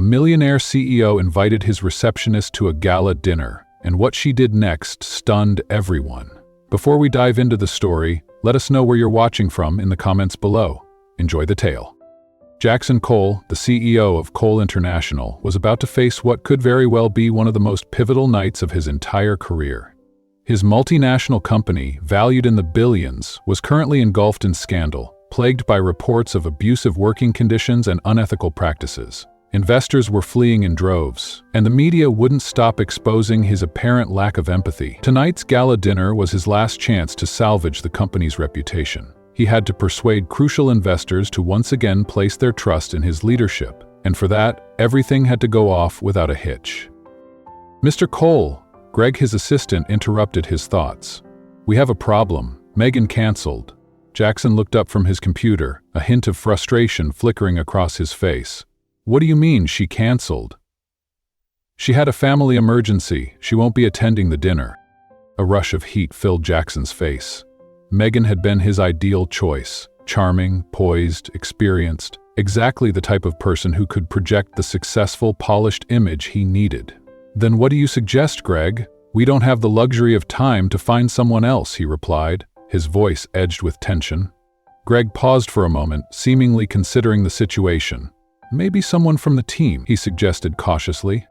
millionaire CEO invited his receptionist to a gala dinner, and what she did next stunned everyone. Before we dive into the story, let us know where you're watching from in the comments below. Enjoy the tale. Jackson Cole, the CEO of Cole International, was about to face what could very well be one of the most pivotal nights of his entire career. His multinational company, valued in the billions, was currently engulfed in scandal, plagued by reports of abusive working conditions and unethical practices. Investors were fleeing in droves, and the media wouldn't stop exposing his apparent lack of empathy. Tonight's gala dinner was his last chance to salvage the company's reputation. He had to persuade crucial investors to once again place their trust in his leadership, and for that, everything had to go off without a hitch. "Mr. Cole," Greg, his assistant, interrupted his thoughts. "We have a problem. Megan canceled." Jackson looked up from his computer, a hint of frustration flickering across his face. "What do you mean, she canceled?" "She had a family emergency. She won't be attending the dinner." A rush of heat filled Jackson's face. Megan had been his ideal choice. Charming, poised, experienced, exactly the type of person who could project the successful, polished image he needed. "Then what do you suggest, Greg? We don't have the luxury of time to find someone else," he replied, his voice edged with tension. Greg paused for a moment, seemingly considering the situation. "Maybe someone from the team," he suggested cautiously.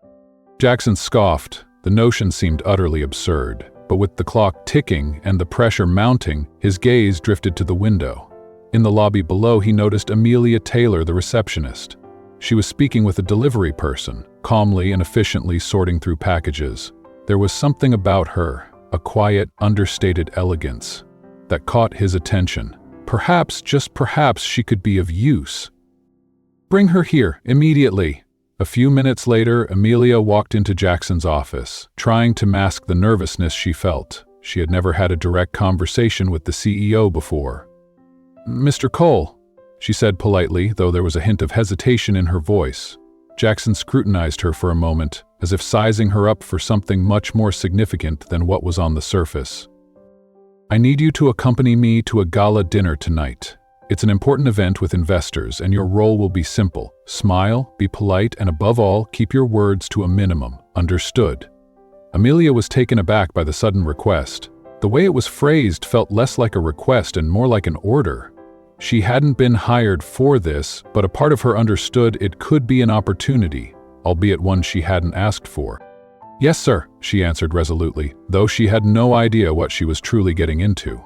Jackson scoffed. The notion seemed utterly absurd, but with the clock ticking and the pressure mounting, his gaze drifted to the window. In the lobby below, he noticed Amelia Taylor, the receptionist. She was speaking with a delivery person, calmly and efficiently sorting through packages. There was something about her, a quiet, understated elegance, that caught his attention. Perhaps, just perhaps, she could be of use. "Bring her here, immediately." A few minutes later, Amelia walked into Jackson's office, trying to mask the nervousness she felt. She had never had a direct conversation with the CEO before. "Mr. Cole," she said politely, though there was a hint of hesitation in her voice. Jackson scrutinized her for a moment, as if sizing her up for something much more significant than what was on the surface. "I need you to accompany me to a gala dinner tonight. It's an important event with investors, and your role will be simple. Smile, be polite, and above all, keep your words to a minimum. Understood?" Amelia was taken aback by the sudden request. The way it was phrased felt less like a request and more like an order. She hadn't been hired for this, but a part of her understood it could be an opportunity, albeit one she hadn't asked for. "Yes, sir," she answered resolutely, though she had no idea what she was truly getting into.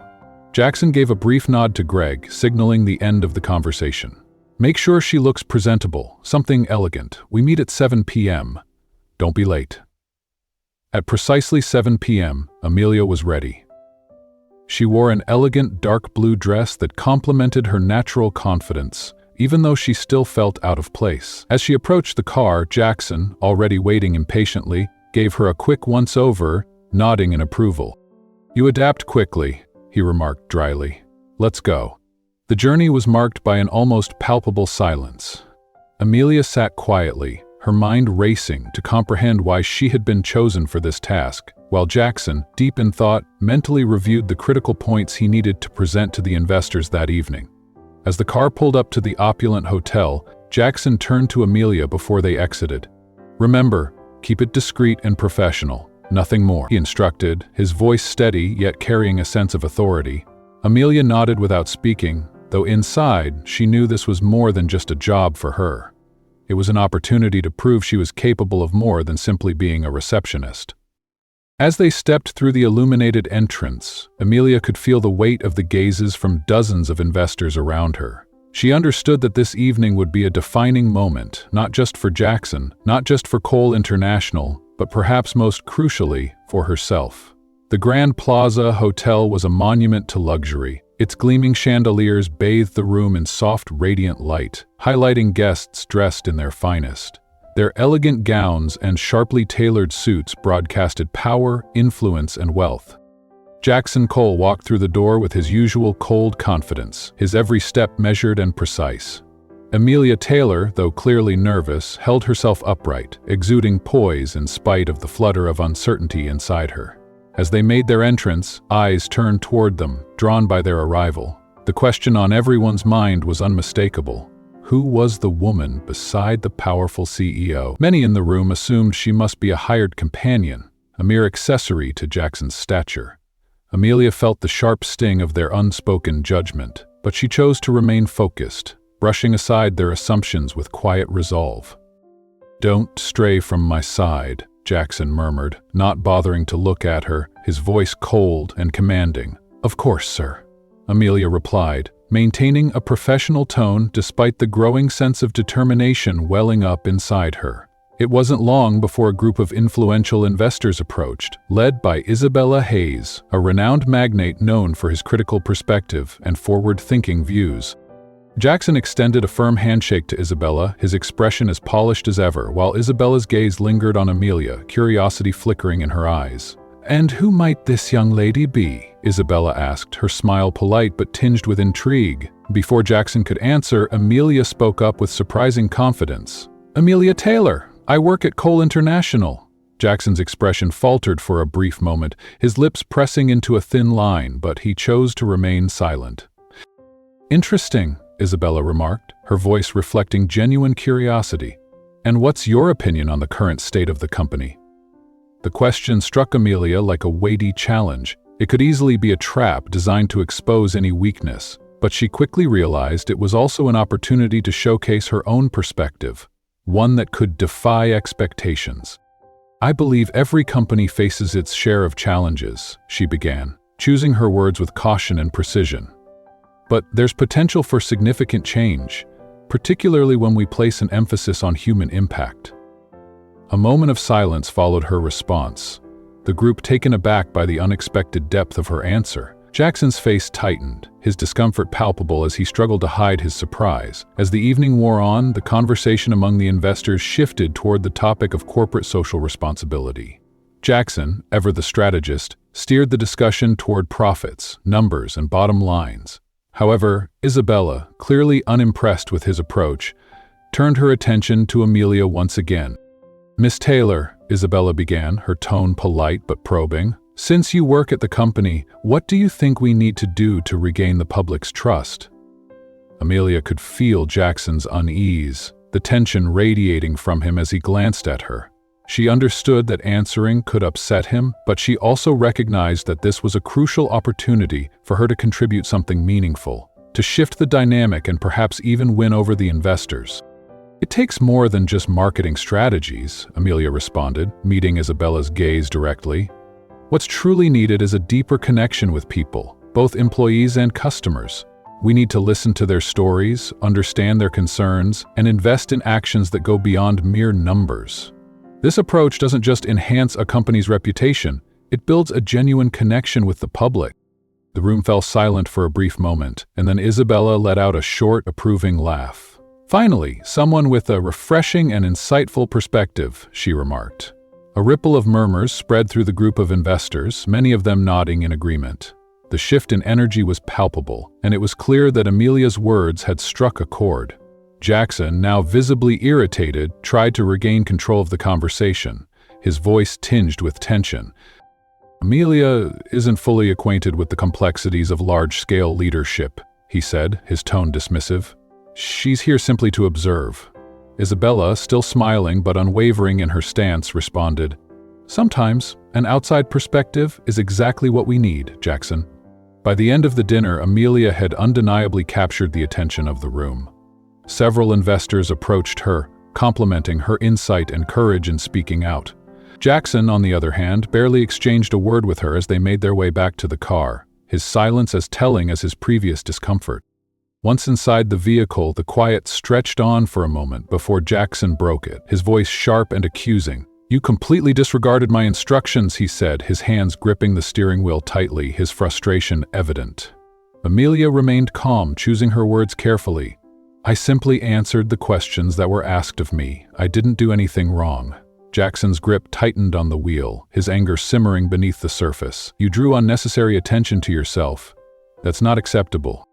Jackson gave a brief nod to Greg, signaling the end of the conversation. "Make sure she looks presentable, something elegant. We meet at 7 p.m. Don't be late." At precisely 7 p.m., Amelia was ready. She wore an elegant dark blue dress that complemented her natural confidence, even though she still felt out of place. As she approached the car, Jackson, already waiting impatiently, gave her a quick once-over, nodding in approval. "You adapt quickly," he remarked dryly. "Let's go." The journey was marked by an almost palpable silence. Amelia sat quietly, her mind racing to comprehend why she had been chosen for this task, while Jackson, deep in thought, mentally reviewed the critical points he needed to present to the investors that evening. As the car pulled up to the opulent hotel, Jackson turned to Amelia before they exited. "Remember, keep it discreet and professional. Nothing more," he instructed, his voice steady yet carrying a sense of authority. Amelia nodded without speaking, though inside she knew this was more than just a job for her. It was an opportunity to prove she was capable of more than simply being a receptionist. As they stepped through the illuminated entrance, Amelia could feel the weight of the gazes from dozens of investors around her. She understood that this evening would be a defining moment, not just for Jackson, not just for Cole International, but perhaps most crucially, for herself. The Grand Plaza Hotel was a monument to luxury. Its gleaming chandeliers bathed the room in soft, radiant light, highlighting guests dressed in their finest. Their elegant gowns and sharply tailored suits broadcasted power, influence, and wealth. Jackson Cole walked through the door with his usual cold confidence, his every step measured and precise. Amelia Taylor, though clearly nervous, held herself upright, exuding poise in spite of the flutter of uncertainty inside her. As they made their entrance, eyes turned toward them, drawn by their arrival. The question on everyone's mind was unmistakable. Who was the woman beside the powerful CEO? Many in the room assumed she must be a hired companion, a mere accessory to Jackson's stature. Amelia felt the sharp sting of their unspoken judgment, but she chose to remain focused, brushing aside their assumptions with quiet resolve. "Don't stray from my side," Jackson murmured, not bothering to look at her, his voice cold and commanding. "Of course, sir," Amelia replied, maintaining a professional tone despite the growing sense of determination welling up inside her. It wasn't long before a group of influential investors approached, led by Isabella Hayes, a renowned magnate known for his critical perspective and forward-thinking views. Jackson extended a firm handshake to Isabella, his expression as polished as ever, while Isabella's gaze lingered on Amelia, curiosity flickering in her eyes. "And who might this young lady be?" Isabella asked, her smile polite but tinged with intrigue. Before Jackson could answer, Amelia spoke up with surprising confidence. "Amelia Taylor. I work at Cole International." Jackson's expression faltered for a brief moment, his lips pressing into a thin line, but he chose to remain silent. "Interesting," Isabella remarked, her voice reflecting genuine curiosity. "And what's your opinion on the current state of the company?" The question struck Amelia like a weighty challenge. It could easily be a trap designed to expose any weakness, but she quickly realized it was also an opportunity to showcase her own perspective, one that could defy expectations. "I believe every company faces its share of challenges," she began, choosing her words with caution and precision. "But there's potential for significant change, particularly when we place an emphasis on human impact." A moment of silence followed her response, the group taken aback by the unexpected depth of her answer. Jackson's face tightened, his discomfort palpable as he struggled to hide his surprise. As the evening wore on, the conversation among the investors shifted toward the topic of corporate social responsibility. Jackson, ever the strategist, steered the discussion toward profits, numbers, and bottom lines. However, Isabella, clearly unimpressed with his approach, turned her attention to Amelia once again. "Miss Taylor," Isabella began, her tone polite but probing, "since you work at the company, what do you think we need to do to regain the public's trust?" Amelia could feel Jackson's unease, the tension radiating from him as he glanced at her. She understood that answering could upset him, but she also recognized that this was a crucial opportunity for her to contribute something meaningful, to shift the dynamic and perhaps even win over the investors. "It takes more than just marketing strategies," Amelia responded, meeting Isabella's gaze directly. "What's truly needed is a deeper connection with people, both employees and customers. We need to listen to their stories, understand their concerns, and invest in actions that go beyond mere numbers. This approach doesn't just enhance a company's reputation, it builds a genuine connection with the public." The room fell silent for a brief moment, and then Isabella let out a short, approving laugh. "Finally, someone with a refreshing and insightful perspective," she remarked. A ripple of murmurs spread through the group of investors, many of them nodding in agreement. The shift in energy was palpable, and it was clear that Amelia's words had struck a chord. Jackson, now visibly irritated, tried to regain control of the conversation, his voice tinged with tension. "Amelia isn't fully acquainted with the complexities of large-scale leadership," he said, his tone dismissive. "She's here simply to observe." Isabella, still smiling but unwavering in her stance, responded, "Sometimes an outside perspective is exactly what we need, Jackson." By the end of the dinner, Amelia had undeniably captured the attention of the room. Several investors approached her, complimenting her insight and courage in speaking out. Jackson, on the other hand, barely exchanged a word with her as they made their way back to the car, his silence as telling as his previous discomfort. Once inside the vehicle, the quiet stretched on for a moment before Jackson broke it, his voice sharp and accusing. "You completely disregarded my instructions," he said, his hands gripping the steering wheel tightly, his frustration evident. Amelia remained calm, choosing her words carefully. "I simply answered the questions that were asked of me. I didn't do anything wrong." Jackson's grip tightened on the wheel, his anger simmering beneath the surface. "You drew unnecessary attention to yourself. That's not acceptable."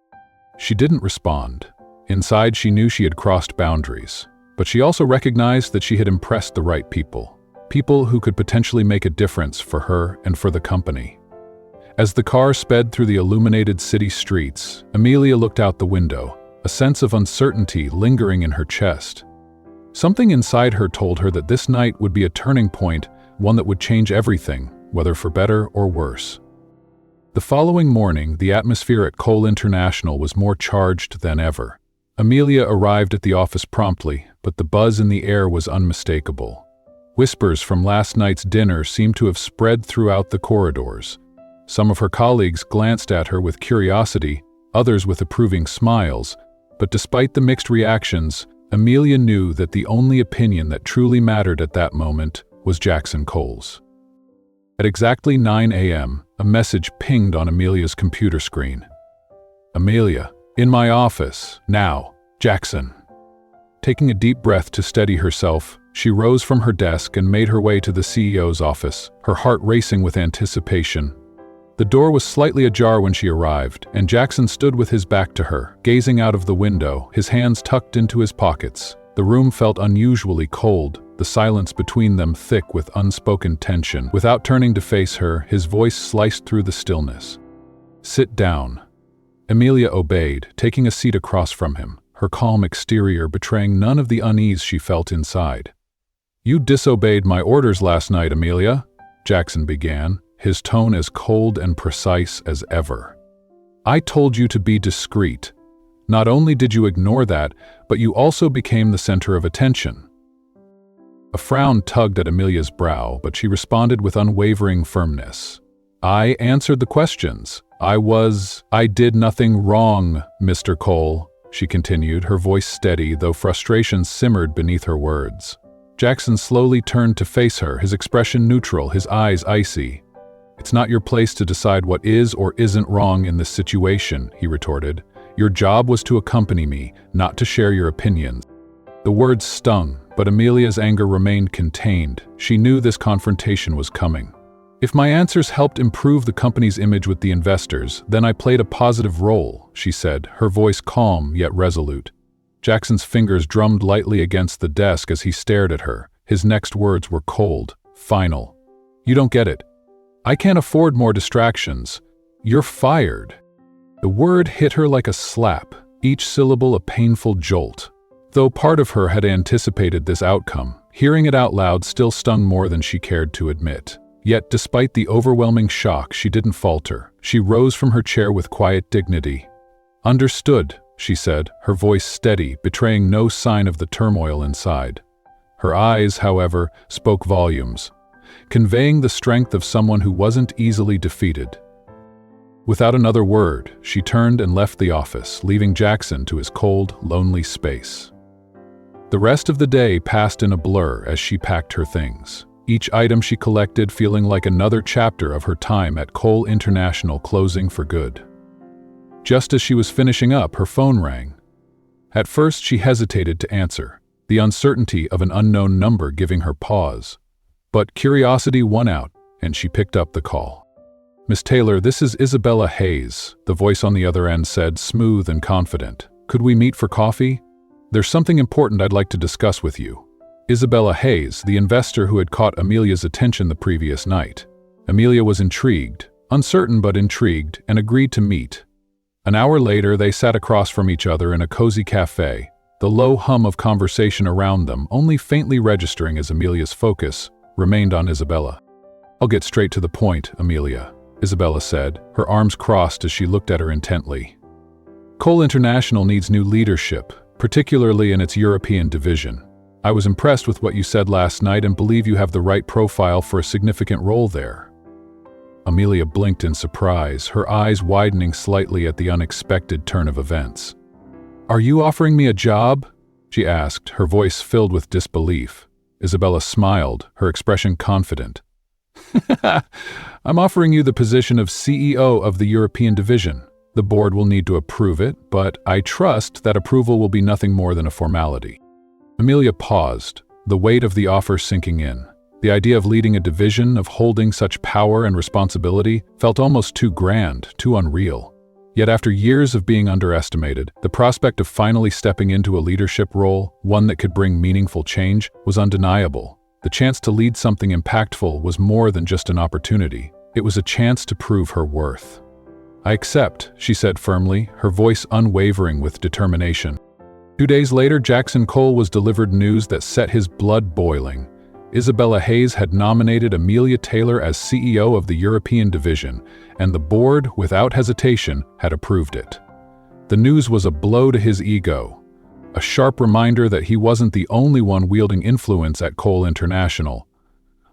She didn't respond. Inside, she knew she had crossed boundaries, but she also recognized that she had impressed the right people. People who could potentially make a difference for her and for the company. As the car sped through the illuminated city streets, Amelia looked out the window, a sense of uncertainty lingering in her chest. Something inside her told her that this night would be a turning point, one that would change everything, whether for better or worse. The following morning, the atmosphere at Cole International was more charged than ever. Amelia arrived at the office promptly, but the buzz in the air was unmistakable. Whispers from last night's dinner seemed to have spread throughout the corridors. Some of her colleagues glanced at her with curiosity, others with approving smiles, but despite the mixed reactions, Amelia knew that the only opinion that truly mattered at that moment was Jackson Cole's. At exactly 9 a.m., a message pinged on Amelia's computer screen. "Amelia, in my office, now, Jackson." Taking a deep breath to steady herself, she rose from her desk and made her way to the CEO's office, her heart racing with anticipation. The door was slightly ajar when she arrived, and Jackson stood with his back to her, gazing out of the window, his hands tucked into his pockets. The room felt unusually cold, the silence between them thick with unspoken tension. Without turning to face her, his voice sliced through the stillness. "Sit down." Amelia obeyed, taking a seat across from him, her calm exterior betraying none of the unease she felt inside. "You disobeyed my orders last night, Amelia," Jackson began, his tone as cold and precise as ever. "I told you to be discreet. Not only did you ignore that, but you also became the center of attention." A frown tugged at Amelia's brow, but she responded with unwavering firmness. "I answered the questions. I did nothing wrong, Mr. Cole," she continued, her voice steady, though frustration simmered beneath her words. Jackson slowly turned to face her, his expression neutral, his eyes icy. "It's not your place to decide what is or isn't wrong in this situation," he retorted. "Your job was to accompany me, not to share your opinions." The words stung, but Amelia's anger remained contained. She knew this confrontation was coming. "If my answers helped improve the company's image with the investors, then I played a positive role," she said, her voice calm yet resolute. Jackson's fingers drummed lightly against the desk as he stared at her. His next words were cold, final. "You don't get it. I can't afford more distractions. You're fired." The word hit her like a slap, each syllable a painful jolt. Though part of her had anticipated this outcome, hearing it out loud still stung more than she cared to admit. Yet, despite the overwhelming shock, she didn't falter. She rose from her chair with quiet dignity. "Understood," she said, her voice steady, betraying no sign of the turmoil inside. Her eyes, however, spoke volumes, conveying the strength of someone who wasn't easily defeated. Without another word, she turned and left the office, leaving Jackson to his cold, lonely space. The rest of the day passed in a blur as she packed her things. Each item she collected feeling like another chapter of her time at Cole International closing for good. Just as she was finishing up, her phone rang. At first she hesitated to answer, the uncertainty of an unknown number giving her pause. But curiosity won out, and she picked up the call. "Miss Taylor, this is Isabella Hayes," the voice on the other end said, smooth and confident. "Could we meet for coffee? There's something important I'd like to discuss with you." Isabella Hayes, the investor who had caught Amelia's attention the previous night. Amelia was intrigued, uncertain but intrigued, and agreed to meet. An hour later, they sat across from each other in a cozy cafe, the low hum of conversation around them only faintly registering as Amelia's focus remained on Isabella. "I'll get straight to the point, Amelia," Isabella said, her arms crossed as she looked at her intently. "Cole International needs new leadership, particularly in its European division. I was impressed with what you said last night and believe you have the right profile for a significant role there." Amelia blinked in surprise, her eyes widening slightly at the unexpected turn of events. "Are you offering me a job?" she asked, her voice filled with disbelief. Isabella smiled, her expression confident. "I'm offering you the position of CEO of the European division. The board will need to approve it, but I trust that approval will be nothing more than a formality." Amelia paused, the weight of the offer sinking in. The idea of leading a division, of holding such power and responsibility, felt almost too grand, too unreal. Yet after years of being underestimated, the prospect of finally stepping into a leadership role, one that could bring meaningful change, was undeniable. The chance to lead something impactful was more than just an opportunity. It was a chance to prove her worth. "I accept," she said firmly, her voice unwavering with determination. 2 days later, Jackson Cole was delivered news that set his blood boiling. Isabella Hayes had nominated Amelia Taylor as CEO of the European division, and the board, without hesitation, had approved it. The news was a blow to his ego, a sharp reminder that he wasn't the only one wielding influence at Cole International.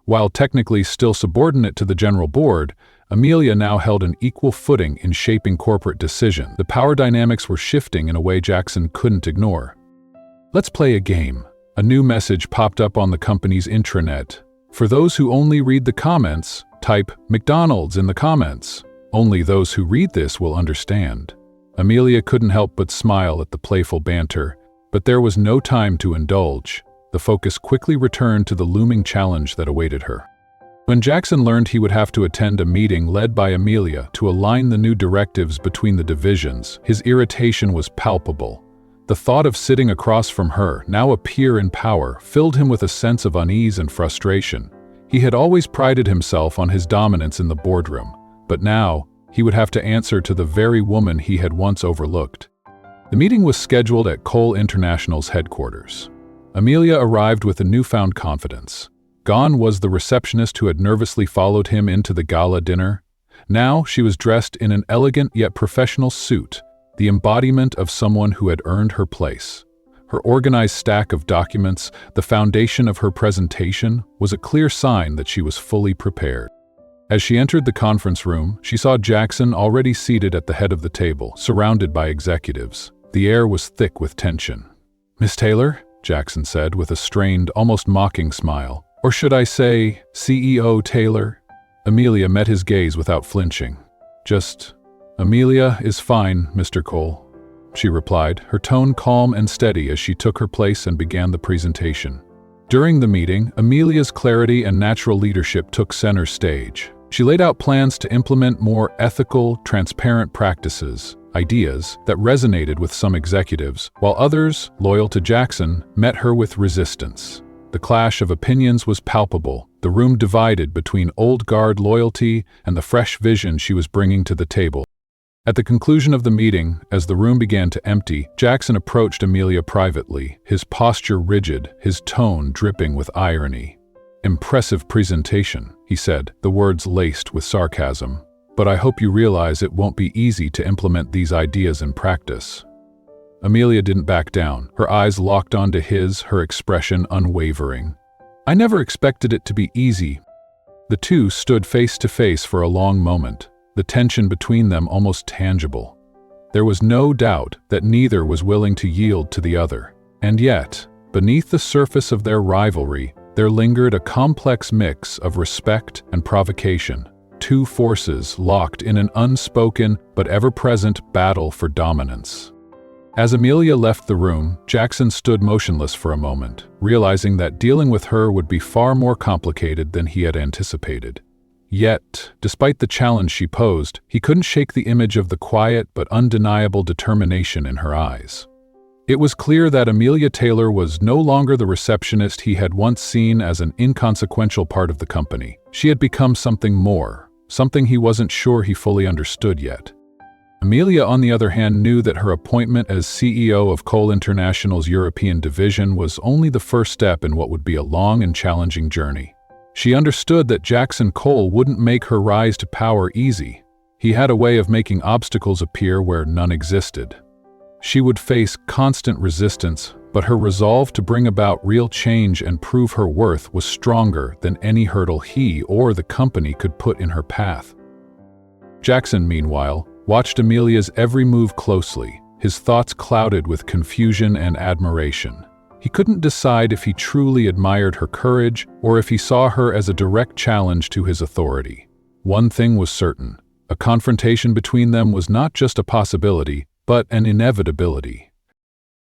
While technically still subordinate to the general board, Amelia now held an equal footing in shaping corporate decisions. The power dynamics were shifting in a way Jackson couldn't ignore. "Let's play a game." A new message popped up on the company's intranet. "For those who only read the comments, type McDonald's in the comments. Only those who read this will understand." Amelia couldn't help but smile at the playful banter, but there was no time to indulge. The focus quickly returned to the looming challenge that awaited her. When Jackson learned he would have to attend a meeting led by Amelia to align the new directives between the divisions, his irritation was palpable. The thought of sitting across from her, now a peer in power, filled him with a sense of unease and frustration. He had always prided himself on his dominance in the boardroom, but now he would have to answer to the very woman he had once overlooked. The meeting was scheduled at Cole International's headquarters. Amelia arrived with a newfound confidence. Gone was the receptionist who had nervously followed him into the gala dinner. Now she was dressed in an elegant yet professional suit, the embodiment of someone who had earned her place. Her organized stack of documents, the foundation of her presentation, was a clear sign that she was fully prepared. As she entered the conference room, she saw Jackson already seated at the head of the table, surrounded by executives. The air was thick with tension. "Miss Taylor?" Jackson said with a strained, almost mocking smile. "Or should I say, CEO Taylor?" Amelia met his gaze without flinching. "Just, Amelia is fine, Mr. Cole," she replied, her tone calm and steady as she took her place and began the presentation. During the meeting, Amelia's clarity and natural leadership took center stage. She laid out plans to implement more ethical, transparent practices, ideas that resonated with some executives, while others, loyal to Jackson, met her with resistance. The clash of opinions was palpable, the room divided between old guard loyalty and the fresh vision she was bringing to the table. At the conclusion of the meeting, as the room began to empty, Jackson approached Amelia privately, his posture rigid, his tone dripping with irony. "Impressive presentation," he said, the words laced with sarcasm. "But I hope you realize it won't be easy to implement these ideas in practice." Amelia didn't back down, her eyes locked onto his, her expression unwavering. "I never expected it to be easy." The two stood face to face for a long moment, the tension between them almost tangible. There was no doubt that neither was willing to yield to the other. And yet, beneath the surface of their rivalry, there lingered a complex mix of respect and provocation, two forces locked in an unspoken but ever-present battle for dominance. As Amelia left the room, Jackson stood motionless for a moment, realizing that dealing with her would be far more complicated than he had anticipated. Yet, despite the challenge she posed, he couldn't shake the image of the quiet but undeniable determination in her eyes. It was clear that Amelia Taylor was no longer the receptionist he had once seen as an inconsequential part of the company. She had become something more, something he wasn't sure he fully understood yet. Amelia, on the other hand, knew that her appointment as CEO of Cole International's European division was only the first step in what would be a long and challenging journey. She understood that Jackson Cole wouldn't make her rise to power easy. He had a way of making obstacles appear where none existed. She would face constant resistance, but her resolve to bring about real change and prove her worth was stronger than any hurdle he or the company could put in her path. Jackson, meanwhile, watched Amelia's every move closely, his thoughts clouded with confusion and admiration. He couldn't decide if he truly admired her courage or if he saw her as a direct challenge to his authority. One thing was certain: a confrontation between them was not just a possibility, but an inevitability.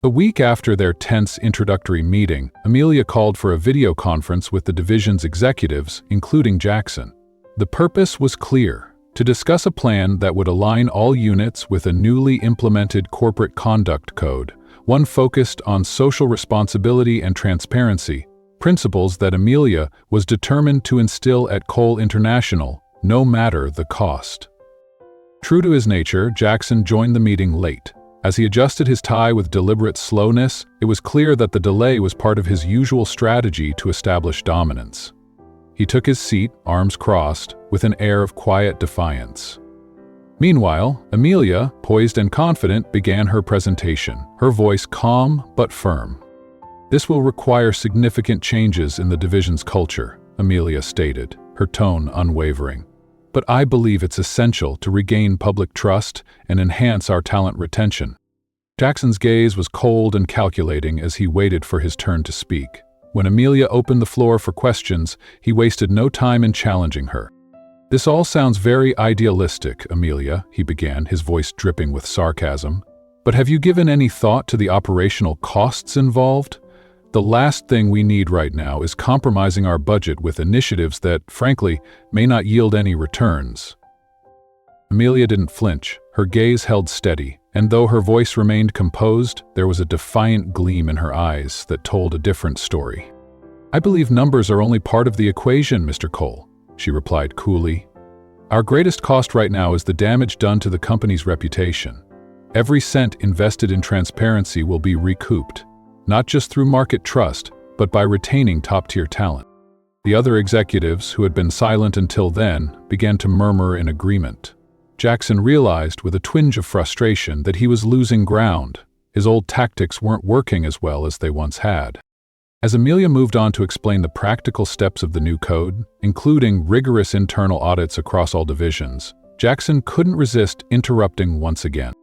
A week after their tense introductory meeting, Amelia called for a video conference with the division's executives, including Jackson. The purpose was clear: to discuss a plan that would align all units with a newly implemented corporate conduct code, one focused on social responsibility and transparency, principles that Amelia was determined to instill at Cole International, no matter the cost. True to his nature, Jackson joined the meeting late. As he adjusted his tie with deliberate slowness, it was clear that the delay was part of his usual strategy to establish dominance. He took his seat, arms crossed, with an air of quiet defiance. Meanwhile, Amelia, poised and confident, began her presentation, her voice calm but firm. "This will require significant changes in the division's culture," Amelia stated, her tone unwavering. "But I believe it's essential to regain public trust and enhance our talent retention." Jackson's gaze was cold and calculating as he waited for his turn to speak. When Amelia opened the floor for questions, he wasted no time in challenging her. "This all sounds very idealistic, Amelia," he began, his voice dripping with sarcasm. "But have you given any thought to the operational costs involved? The last thing we need right now is compromising our budget with initiatives that, frankly, may not yield any returns." Amelia didn't flinch. Her gaze held steady, and though her voice remained composed, there was a defiant gleam in her eyes that told a different story. "I believe numbers are only part of the equation, Mr. Cole," she replied coolly. "Our greatest cost right now is the damage done to the company's reputation. Every cent invested in transparency will be recouped, not just through market trust, but by retaining top-tier talent." The other executives, who had been silent until then, began to murmur in agreement. Jackson realized with a twinge of frustration that he was losing ground. His old tactics weren't working as well as they once had. As Amelia moved on to explain the practical steps of the new code, including rigorous internal audits across all divisions, Jackson couldn't resist interrupting once again.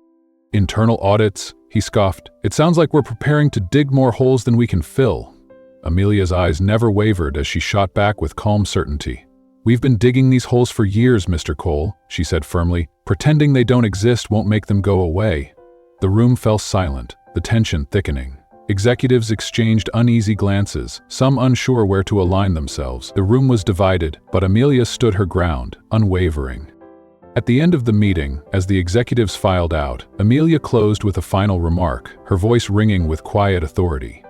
"Internal audits?" he scoffed. "It sounds like we're preparing to dig more holes than we can fill." Amelia's eyes never wavered as she shot back with calm certainty. "We've been digging these holes for years, Mr. Cole," she said firmly. "Pretending they don't exist won't make them go away." The room fell silent, the tension thickening. Executives exchanged uneasy glances, some unsure where to align themselves. The room was divided, but Amelia stood her ground, unwavering. At the end of the meeting, as the executives filed out, Amelia closed with a final remark, her voice ringing with quiet authority.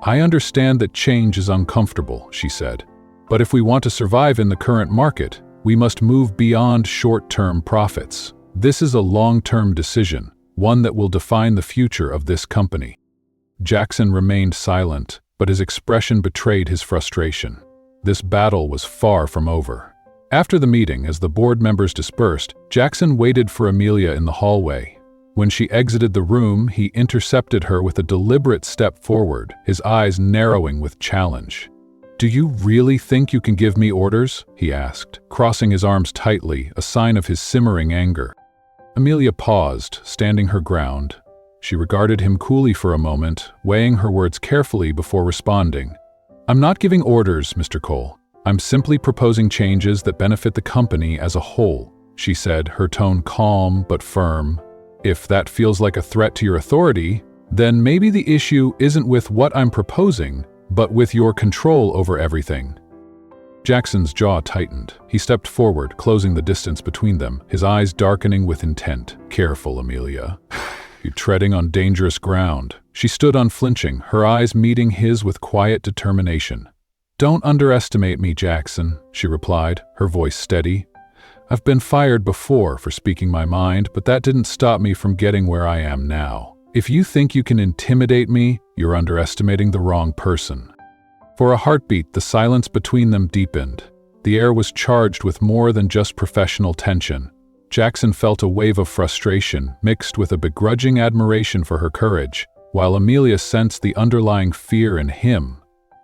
"I understand that change is uncomfortable," she said. "But if we want to survive in the current market, we must move beyond short-term profits. This is a long-term decision, one that will define the future of this company." Jackson remained silent, but his expression betrayed his frustration. This battle was far from over. After the meeting, as the board members dispersed, Jackson waited for Amelia in the hallway. When she exited the room, he intercepted her with a deliberate step forward, his eyes narrowing with challenge. "Do you really think you can give me orders?" he asked, crossing his arms tightly, a sign of his simmering anger. Amelia paused, standing her ground. She regarded him coolly for a moment, weighing her words carefully before responding. "I'm not giving orders, Mr. Cole. I'm simply proposing changes that benefit the company as a whole," she said, her tone calm but firm. "If that feels like a threat to your authority, then maybe the issue isn't with what I'm proposing, but with your control over everything." Jackson's jaw tightened. He stepped forward, closing the distance between them, his eyes darkening with intent. "Careful, Amelia. You're treading on dangerous ground." She stood unflinching, her eyes meeting his with quiet determination. "Don't underestimate me, Jackson," she replied, her voice steady. "I've been fired before for speaking my mind, but that didn't stop me from getting where I am now. If you think you can intimidate me, you're underestimating the wrong person." For a heartbeat, the silence between them deepened. The air was charged with more than just professional tension. Jackson felt a wave of frustration mixed with a begrudging admiration for her courage, while Amelia sensed the underlying fear in him.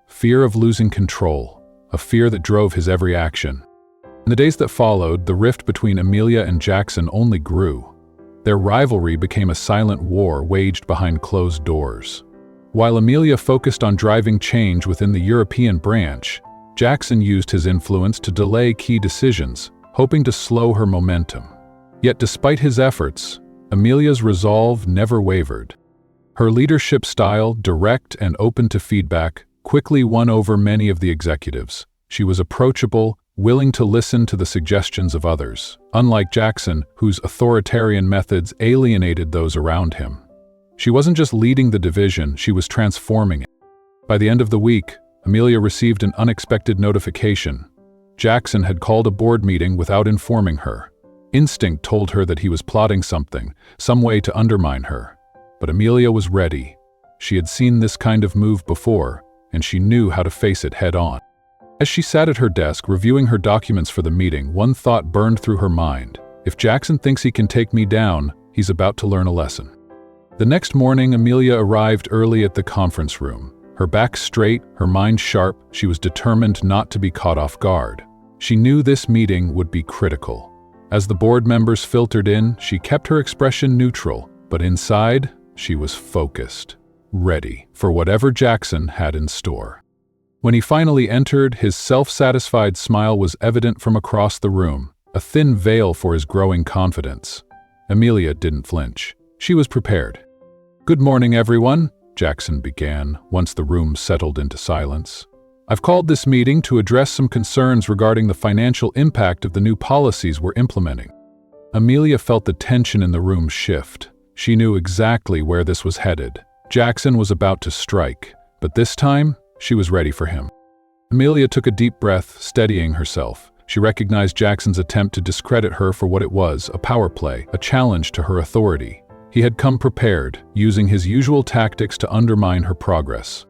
Fear of losing control, a fear that drove his every action. In the days that followed, the rift between Amelia and Jackson only grew. Their rivalry became a silent war waged behind closed doors. While Amelia focused on driving change within the European branch, Jackson used his influence to delay key decisions, hoping to slow her momentum. Yet despite his efforts, Amelia's resolve never wavered. Her leadership style, direct and open to feedback, quickly won over many of the executives. She was approachable, willing to listen to the suggestions of others, unlike Jackson, whose authoritarian methods alienated those around him. She wasn't just leading the division, she was transforming it. By the end of the week, Amelia received an unexpected notification. Jackson had called a board meeting without informing her. Instinct told her that he was plotting something, some way to undermine her. But Amelia was ready. She had seen this kind of move before, and she knew how to face it head-on. As she sat at her desk reviewing her documents for the meeting, one thought burned through her mind. If Jackson thinks he can take me down, he's about to learn a lesson. The next morning, Amelia arrived early at the conference room. Her back straight, her mind sharp, she was determined not to be caught off guard. She knew this meeting would be critical. As the board members filtered in, she kept her expression neutral, but inside, she was focused, ready for whatever Jackson had in store. When he finally entered, his self-satisfied smile was evident from across the room, a thin veil for his growing confidence. Amelia didn't flinch. She was prepared. "Good morning, everyone," Jackson began, once the room settled into silence. "I've called this meeting to address some concerns regarding the financial impact of the new policies we're implementing." Amelia felt the tension in the room shift. She knew exactly where this was headed. Jackson was about to strike, but this time, she was ready for him. Amelia took a deep breath, steadying herself. She recognized Jackson's attempt to discredit her for what it was, a power play, a challenge to her authority. He had come prepared, using his usual tactics to undermine her progress.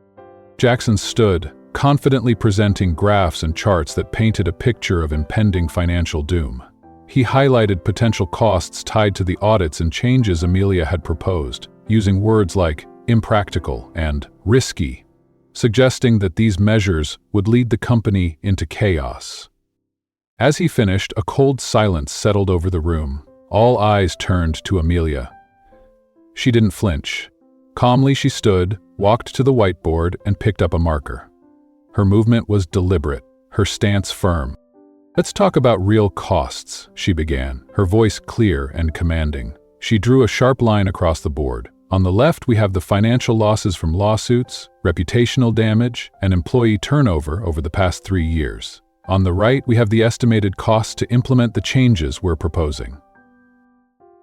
Jackson stood, confidently presenting graphs and charts that painted a picture of impending financial doom. He highlighted potential costs tied to the audits and changes Amelia had proposed, using words like impractical and risky, suggesting that these measures would lead the company into chaos. As he finished, a cold silence settled over the room. All eyes turned to Amelia. She didn't flinch. Calmly she stood, walked to the whiteboard, and picked up a marker. Her movement was deliberate, her stance firm. "Let's talk about real costs," she began, her voice clear and commanding. She drew a sharp line across the board. On the left, we have the financial losses from lawsuits, reputational damage, and employee turnover over the past 3 years. On the right, we have the estimated costs to implement the changes we're proposing.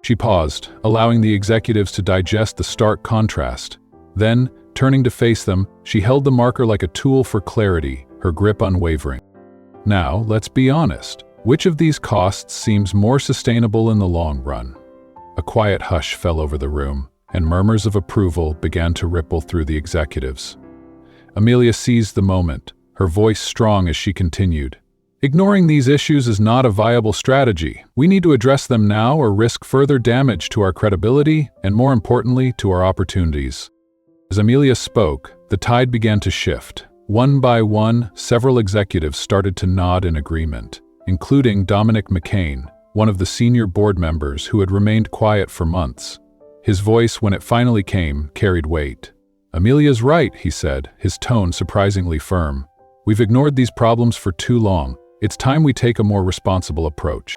She paused, allowing the executives to digest the stark contrast. Then, turning to face them, she held the marker like a tool for clarity, her grip unwavering. "Now, let's be honest. Which of these costs seems more sustainable in the long run?" A quiet hush fell over the room, and murmurs of approval began to ripple through the executives. Amelia seized the moment, her voice strong as she continued. "Ignoring these issues is not a viable strategy. We need to address them now or risk further damage to our credibility and, more importantly, to our opportunities." As Amelia spoke, the tide began to shift. One by one, several executives started to nod in agreement, including Dominic McCain, one of the senior board members who had remained quiet for months. His voice, when it finally came, carried weight. "Amelia's right," he said, his tone surprisingly firm. "We've ignored these problems for too long. It's time we take a more responsible approach."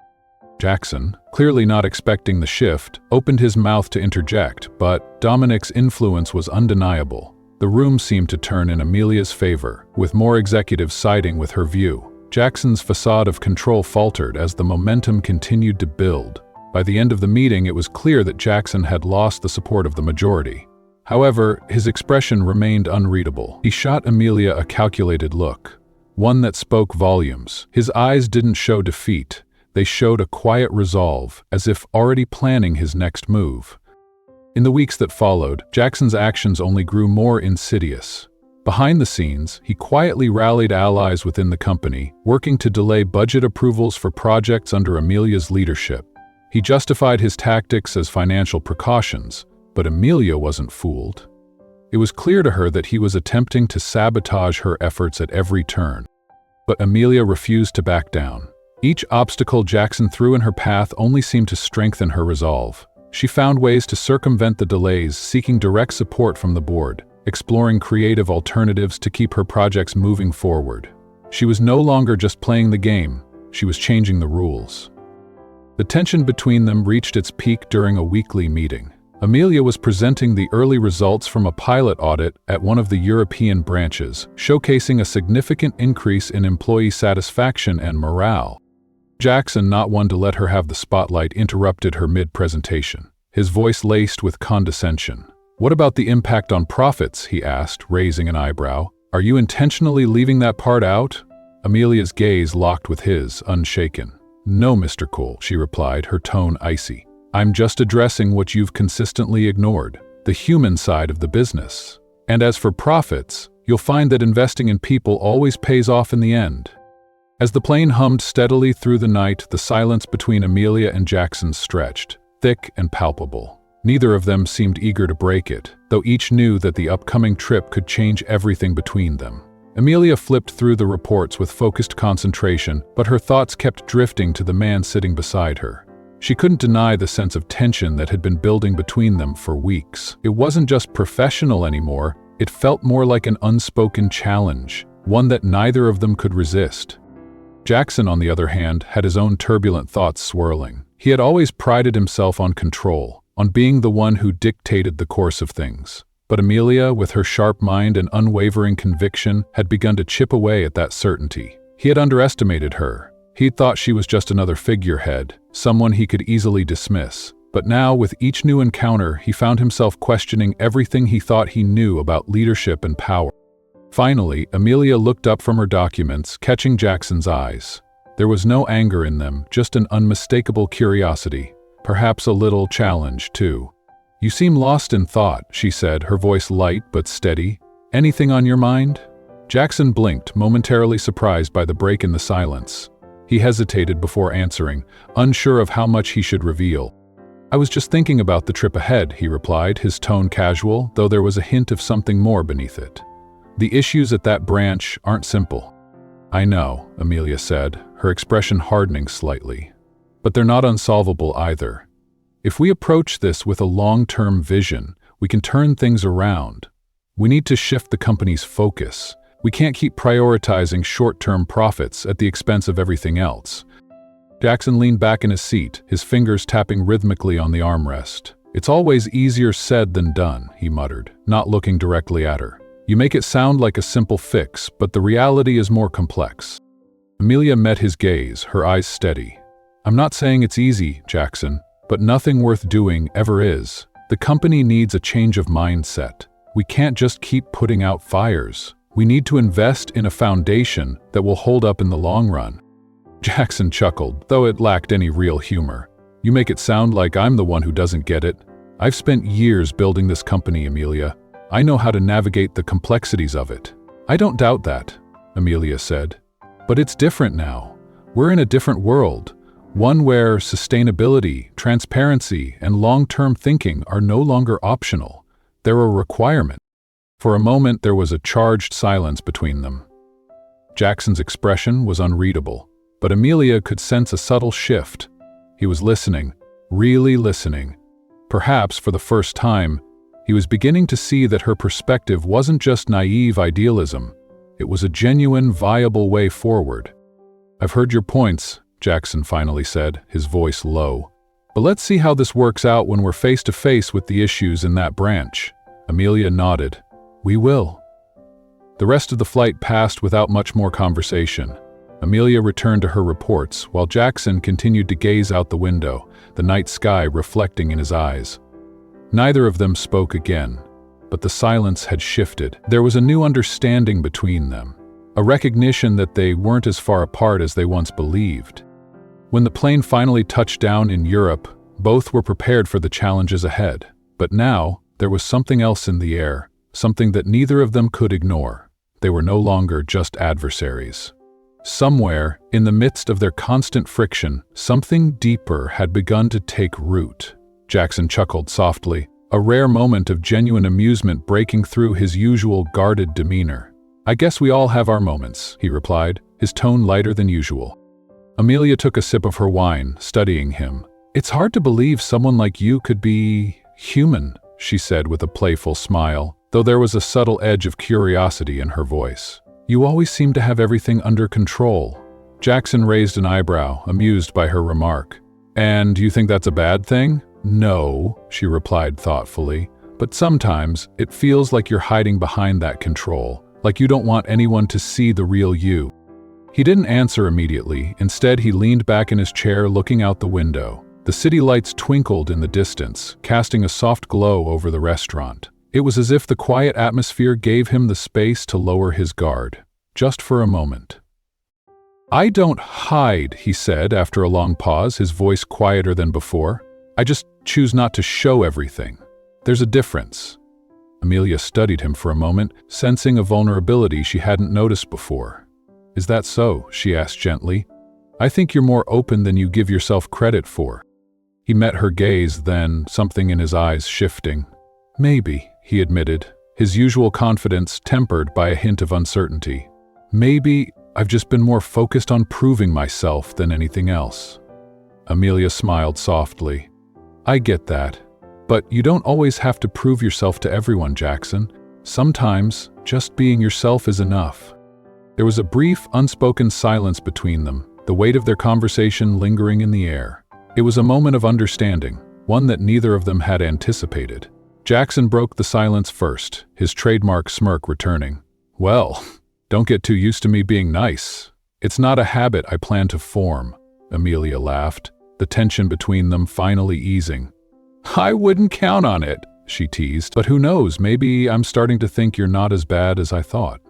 Jackson, clearly not expecting the shift, opened his mouth to interject, but Dominic's influence was undeniable. The room seemed to turn in Amelia's favor, with more executives siding with her view. Jackson's facade of control faltered as the momentum continued to build. By the end of the meeting, it was clear that Jackson had lost the support of the majority. However, his expression remained unreadable. He shot Amelia a calculated look, one that spoke volumes. His eyes didn't show defeat. They showed a quiet resolve, as if already planning his next move. In the weeks that followed, Jackson's actions only grew more insidious. Behind the scenes, he quietly rallied allies within the company, working to delay budget approvals for projects under Amelia's leadership. He justified his tactics as financial precautions, but Amelia wasn't fooled. It was clear to her that he was attempting to sabotage her efforts at every turn. But Amelia refused to back down. Each obstacle Jackson threw in her path only seemed to strengthen her resolve. She found ways to circumvent the delays, seeking direct support from the board, exploring creative alternatives to keep her projects moving forward. She was no longer just playing the game, she was changing the rules. The tension between them reached its peak during a weekly meeting. Amelia was presenting the early results from a pilot audit at one of the European branches, showcasing a significant increase in employee satisfaction and morale. Jackson, not one to let her have the spotlight, interrupted her mid-presentation, his voice laced with condescension. "What about the impact on profits?" he asked, raising an eyebrow. "Are you intentionally leaving that part out?" Amelia's gaze locked with his, unshaken. "No, Mr. Cool," she replied, her tone icy. "I'm just addressing what you've consistently ignored, the human side of the business. And as for profits, you'll find that investing in people always pays off in the end." As the plane hummed steadily through the night, the silence between Amelia and Jackson stretched, thick and palpable. Neither of them seemed eager to break it, though each knew that the upcoming trip could change everything between them. Amelia flipped through the reports with focused concentration, but her thoughts kept drifting to the man sitting beside her. She couldn't deny the sense of tension that had been building between them for weeks. It wasn't just professional anymore, it felt more like an unspoken challenge, one that neither of them could resist. Jackson, on the other hand, had his own turbulent thoughts swirling. He had always prided himself on control, on being the one who dictated the course of things. But Amelia, with her sharp mind and unwavering conviction, had begun to chip away at that certainty. He had underestimated her. He'd thought she was just another figurehead, someone he could easily dismiss. But now, with each new encounter, he found himself questioning everything he thought he knew about leadership and power. Finally, Amelia looked up from her documents, catching Jackson's eyes. There was no anger in them, just an unmistakable curiosity. Perhaps a little challenge, too. "You seem lost in thought," she said, her voice light but steady. "Anything on your mind?" Jackson blinked, momentarily surprised by the break in the silence. He hesitated before answering, unsure of how much he should reveal. "I was just thinking about the trip ahead," he replied, his tone casual, though there was a hint of something more beneath it. "The issues at that branch aren't simple." "I know," Amelia said, her expression hardening slightly. "But they're not unsolvable either. If we approach this with a long-term vision, we can turn things around. We need to shift the company's focus. We can't keep prioritizing short-term profits at the expense of everything else." Jackson leaned back in his seat, his fingers tapping rhythmically on the armrest. "It's always easier said than done," he muttered, not looking directly at her. "You make it sound like a simple fix, but the reality is more complex." Amelia met his gaze, her eyes steady. "I'm not saying it's easy, Jackson, but nothing worth doing ever is. The company needs a change of mindset. We can't just keep putting out fires. We need to invest in a foundation that will hold up in the long run." Jackson chuckled, though it lacked any real humor. "You make it sound like I'm the one who doesn't get it. I've spent years building this company, Amelia. I know how to navigate the complexities of it." "I don't doubt that," Amelia said. "But it's different now. We're in a different world. One where sustainability, transparency, and long-term thinking are no longer optional. They're a requirement." For a moment, there was a charged silence between them. Jackson's expression was unreadable, but Amelia could sense a subtle shift. He was listening, really listening. Perhaps, for the first time, he was beginning to see that her perspective wasn't just naive idealism. It was a genuine, viable way forward. "I've heard your points," Jackson finally said, his voice low. "But let's see how this works out when we're face to face with the issues in that branch." Amelia nodded. "We will." The rest of the flight passed without much more conversation. Amelia returned to her reports, while Jackson continued to gaze out the window, the night sky reflecting in his eyes. Neither of them spoke again, but the silence had shifted. There was a new understanding between them, a recognition that they weren't as far apart as they once believed. When the plane finally touched down in Europe, both were prepared for the challenges ahead. But now, there was something else in the air, something that neither of them could ignore. They were no longer just adversaries. Somewhere, in the midst of their constant friction, something deeper had begun to take root. Jackson chuckled softly, a rare moment of genuine amusement breaking through his usual guarded demeanor. "I guess we all have our moments," he replied, his tone lighter than usual. Amelia took a sip of her wine, studying him. "It's hard to believe someone like you could be human," she said with a playful smile, though there was a subtle edge of curiosity in her voice. "You always seem to have everything under control." Jackson raised an eyebrow, amused by her remark. "And you think that's a bad thing?" "No," she replied thoughtfully, "but sometimes it feels like you're hiding behind that control, like you don't want anyone to see the real you." He didn't answer immediately. Instead, he leaned back in his chair, looking out the window. The city lights twinkled in the distance, casting a soft glow over the restaurant. It was as if the quiet atmosphere gave him the space to lower his guard, just for a moment. "I don't hide," he said after a long pause, his voice quieter than before. "I just choose not to show everything. There's a difference." Amelia studied him for a moment, sensing a vulnerability she hadn't noticed before. "Is that so?" she asked gently. "I think you're more open than you give yourself credit for." He met her gaze then, something in his eyes shifting. "Maybe," he admitted, his usual confidence tempered by a hint of uncertainty. "Maybe I've just been more focused on proving myself than anything else." Amelia smiled softly. "I get that. But you don't always have to prove yourself to everyone, Jackson. Sometimes, just being yourself is enough." There was a brief, unspoken silence between them, the weight of their conversation lingering in the air. It was a moment of understanding, one that neither of them had anticipated. Jackson broke the silence first, his trademark smirk returning. "Well, don't get too used to me being nice. It's not a habit I plan to form." Amelia laughed, the tension between them finally easing. "I wouldn't count on it," she teased, "but who knows, maybe I'm starting to think you're not as bad as I thought."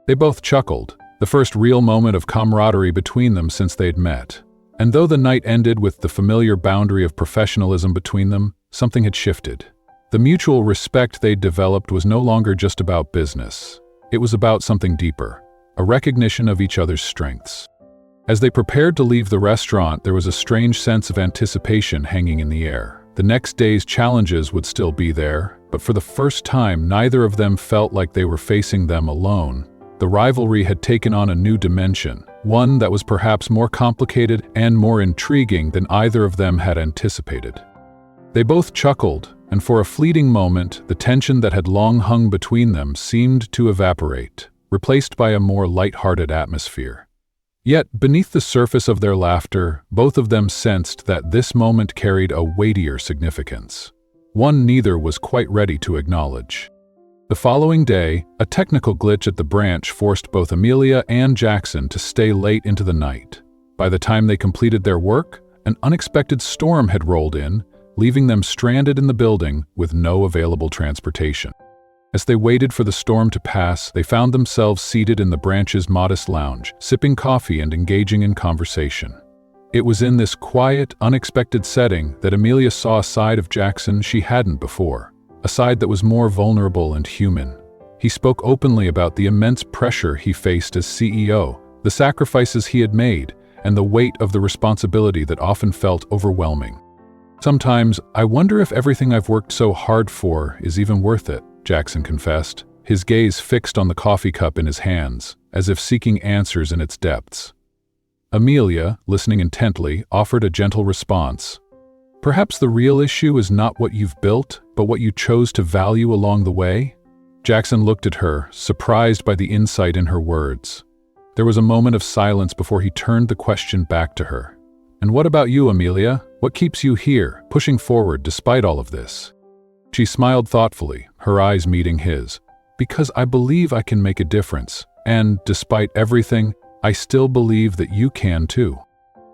They both chuckled, the first real moment of camaraderie between them since they'd met. And though the night ended with the familiar boundary of professionalism between them, something had shifted. The mutual respect they'd developed was no longer just about business. It was about something deeper, a recognition of each other's strengths. As they prepared to leave the restaurant, there was a strange sense of anticipation hanging in the air. The next day's challenges would still be there, but for the first time, neither of them felt like they were facing them alone. The rivalry had taken on a new dimension, one that was perhaps more complicated and more intriguing than either of them had anticipated. They both chuckled, and for a fleeting moment, the tension that had long hung between them seemed to evaporate, replaced by a more light-hearted atmosphere. Yet, beneath the surface of their laughter, both of them sensed that this moment carried a weightier significance, one neither was quite ready to acknowledge. The following day, a technical glitch at the branch forced both Amelia and Jackson to stay late into the night. By the time they completed their work, an unexpected storm had rolled in, leaving them stranded in the building with no available transportation. As they waited for the storm to pass, they found themselves seated in the branch's modest lounge, sipping coffee and engaging in conversation. It was in this quiet, unexpected setting that Amelia saw a side of Jackson she hadn't before, a side that was more vulnerable and human. He spoke openly about the immense pressure he faced as CEO, the sacrifices he had made, and the weight of the responsibility that often felt overwhelming. "Sometimes, I wonder if everything I've worked so hard for is even worth it," Jackson confessed, his gaze fixed on the coffee cup in his hands, as if seeking answers in its depths. Amelia, listening intently, offered a gentle response. "Perhaps the real issue is not what you've built, but what you chose to value along the way?" Jackson looked at her, surprised by the insight in her words. There was a moment of silence before he turned the question back to her. "And what about you, Amelia? What keeps you here, pushing forward despite all of this?" She smiled thoughtfully, her eyes meeting his. "Because I believe I can make a difference, and despite everything, I still believe that you can too."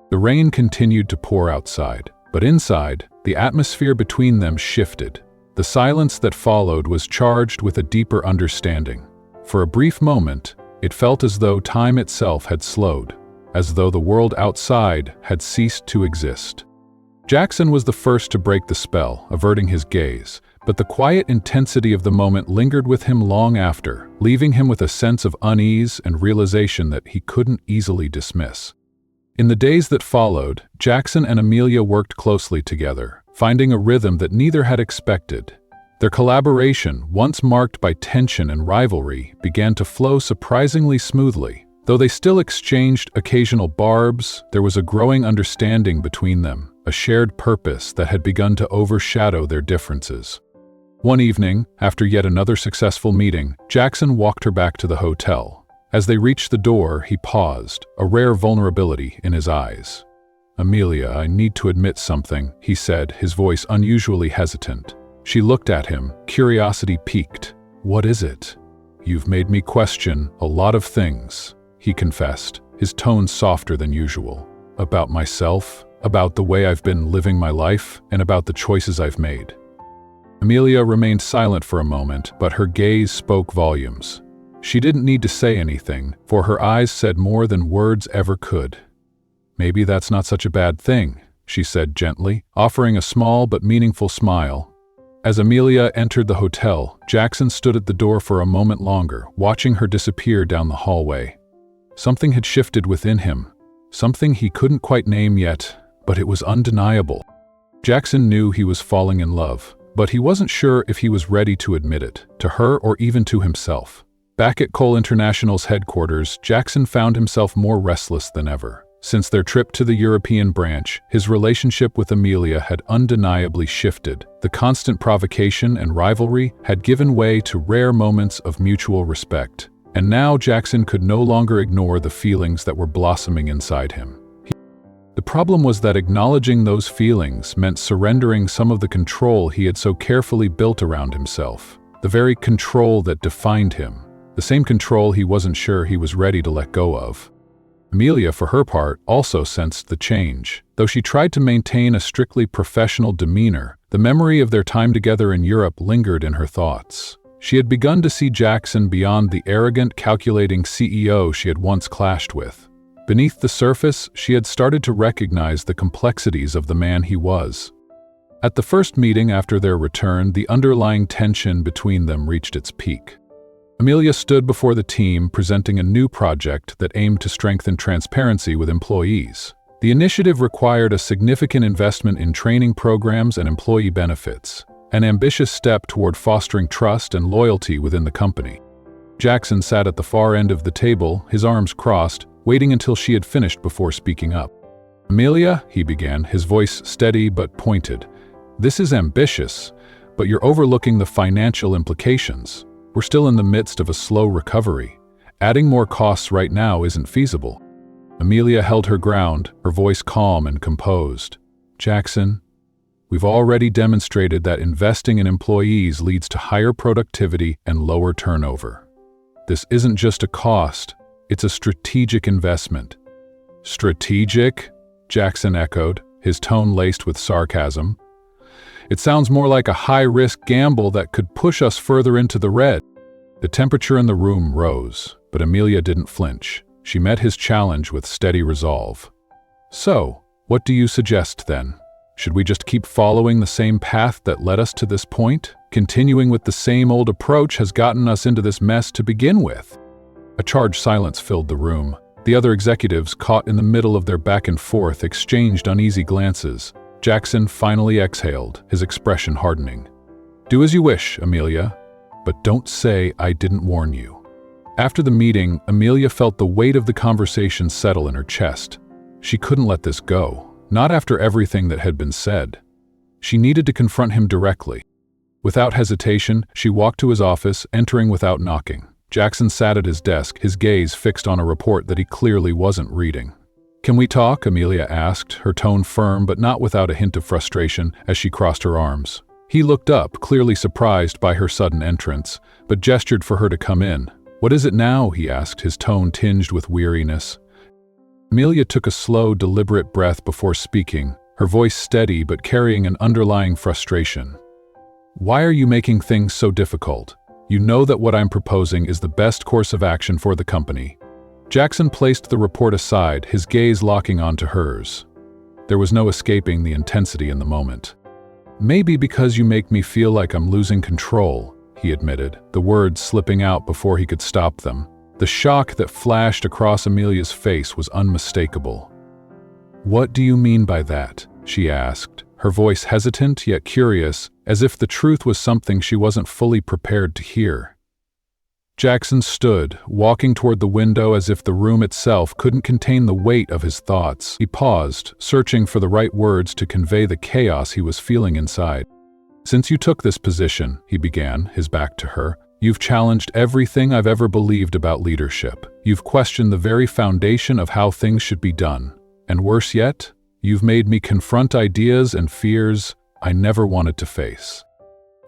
The rain continued to pour outside, but inside, the atmosphere between them shifted. The silence that followed was charged with a deeper understanding. For a brief moment, it felt as though time itself had slowed, as though the world outside had ceased to exist. Jackson was the first to break the spell, averting his gaze, but the quiet intensity of the moment lingered with him long after, leaving him with a sense of unease and realization that he couldn't easily dismiss. In the days that followed, Jackson and Amelia worked closely together, finding a rhythm that neither had expected. Their collaboration, once marked by tension and rivalry, began to flow surprisingly smoothly. Though they still exchanged occasional barbs, there was a growing understanding between them, a shared purpose that had begun to overshadow their differences. One evening, after yet another successful meeting, Jackson walked her back to the hotel. As they reached the door, he paused, a rare vulnerability in his eyes. "Amelia, I need to admit something," he said, his voice unusually hesitant. She looked at him, curiosity piqued. "What is it?" "You've made me question a lot of things," he confessed, his tone softer than usual. "About myself, about the way I've been living my life, and about the choices I've made." Amelia remained silent for a moment, but her gaze spoke volumes. She didn't need to say anything, for her eyes said more than words ever could. "Maybe that's not such a bad thing," she said gently, offering a small but meaningful smile. As Amelia entered the hotel, Jackson stood at the door for a moment longer, watching her disappear down the hallway. Something had shifted within him, something he couldn't quite name yet, but it was undeniable. Jackson knew he was falling in love, but he wasn't sure if he was ready to admit it, to her or even to himself. Back at Cole International's headquarters, Jackson found himself more restless than ever. Since their trip to the European branch, his relationship with Amelia had undeniably shifted. The constant provocation and rivalry had given way to rare moments of mutual respect. And now Jackson could no longer ignore the feelings that were blossoming inside him. The problem was that acknowledging those feelings meant surrendering some of the control he had so carefully built around himself. The very control that defined him. The same control he wasn't sure he was ready to let go of. Amelia, for her part, also sensed the change. Though she tried to maintain a strictly professional demeanor, the memory of their time together in Europe lingered in her thoughts. She had begun to see Jackson beyond the arrogant, calculating CEO she had once clashed with. Beneath the surface, she had started to recognize the complexities of the man he was. At the first meeting after their return, the underlying tension between them reached its peak. Amelia stood before the team presenting a new project that aimed to strengthen transparency with employees. The initiative required a significant investment in training programs and employee benefits, an ambitious step toward fostering trust and loyalty within the company. Jackson sat at the far end of the table, his arms crossed, waiting until she had finished before speaking up. "Amelia," he began, his voice steady but pointed, "this is ambitious, but you're overlooking the financial implications. We're still in the midst of a slow recovery. Adding more costs right now isn't feasible." Amelia held her ground, her voice calm and composed. "Jackson, we've already demonstrated that investing in employees leads to higher productivity and lower turnover. This isn't just a cost, it's a strategic investment." "Strategic?" Jackson echoed, his tone laced with sarcasm. "It sounds more like a high-risk gamble that could push us further into the red." The temperature in the room rose, but Amelia didn't flinch. She met his challenge with steady resolve. "So, what do you suggest then? Should we just keep following the same path that led us to this point? Continuing with the same old approach has gotten us into this mess to begin with." A charged silence filled the room. The other executives, caught in the middle of their back and forth, exchanged uneasy glances. Jackson finally exhaled, his expression hardening. "Do as you wish, Amelia, but don't say I didn't warn you." After the meeting, Amelia felt the weight of the conversation settle in her chest. She couldn't let this go, not after everything that had been said. She needed to confront him directly. Without hesitation, she walked to his office, entering without knocking. Jackson sat at his desk, his gaze fixed on a report that he clearly wasn't reading. "Can we talk?" Amelia asked, her tone firm but not without a hint of frustration as she crossed her arms. He looked up, clearly surprised by her sudden entrance, but gestured for her to come in. "What is it now?" he asked, his tone tinged with weariness. Amelia took a slow, deliberate breath before speaking, her voice steady but carrying an underlying frustration. "Why are you making things so difficult? You know that what I'm proposing is the best course of action for the company." Jackson placed the report aside, his gaze locking onto hers. There was no escaping the intensity in the moment. "Maybe because you make me feel like I'm losing control," he admitted, the words slipping out before he could stop them. The shock that flashed across Amelia's face was unmistakable. "What do you mean by that?" she asked, her voice hesitant yet curious, as if the truth was something she wasn't fully prepared to hear. Jackson stood, walking toward the window as if the room itself couldn't contain the weight of his thoughts. He paused, searching for the right words to convey the chaos he was feeling inside. "Since you took this position," he began, his back to her, "you've challenged everything I've ever believed about leadership. You've questioned the very foundation of how things should be done. And worse yet, you've made me confront ideas and fears I never wanted to face."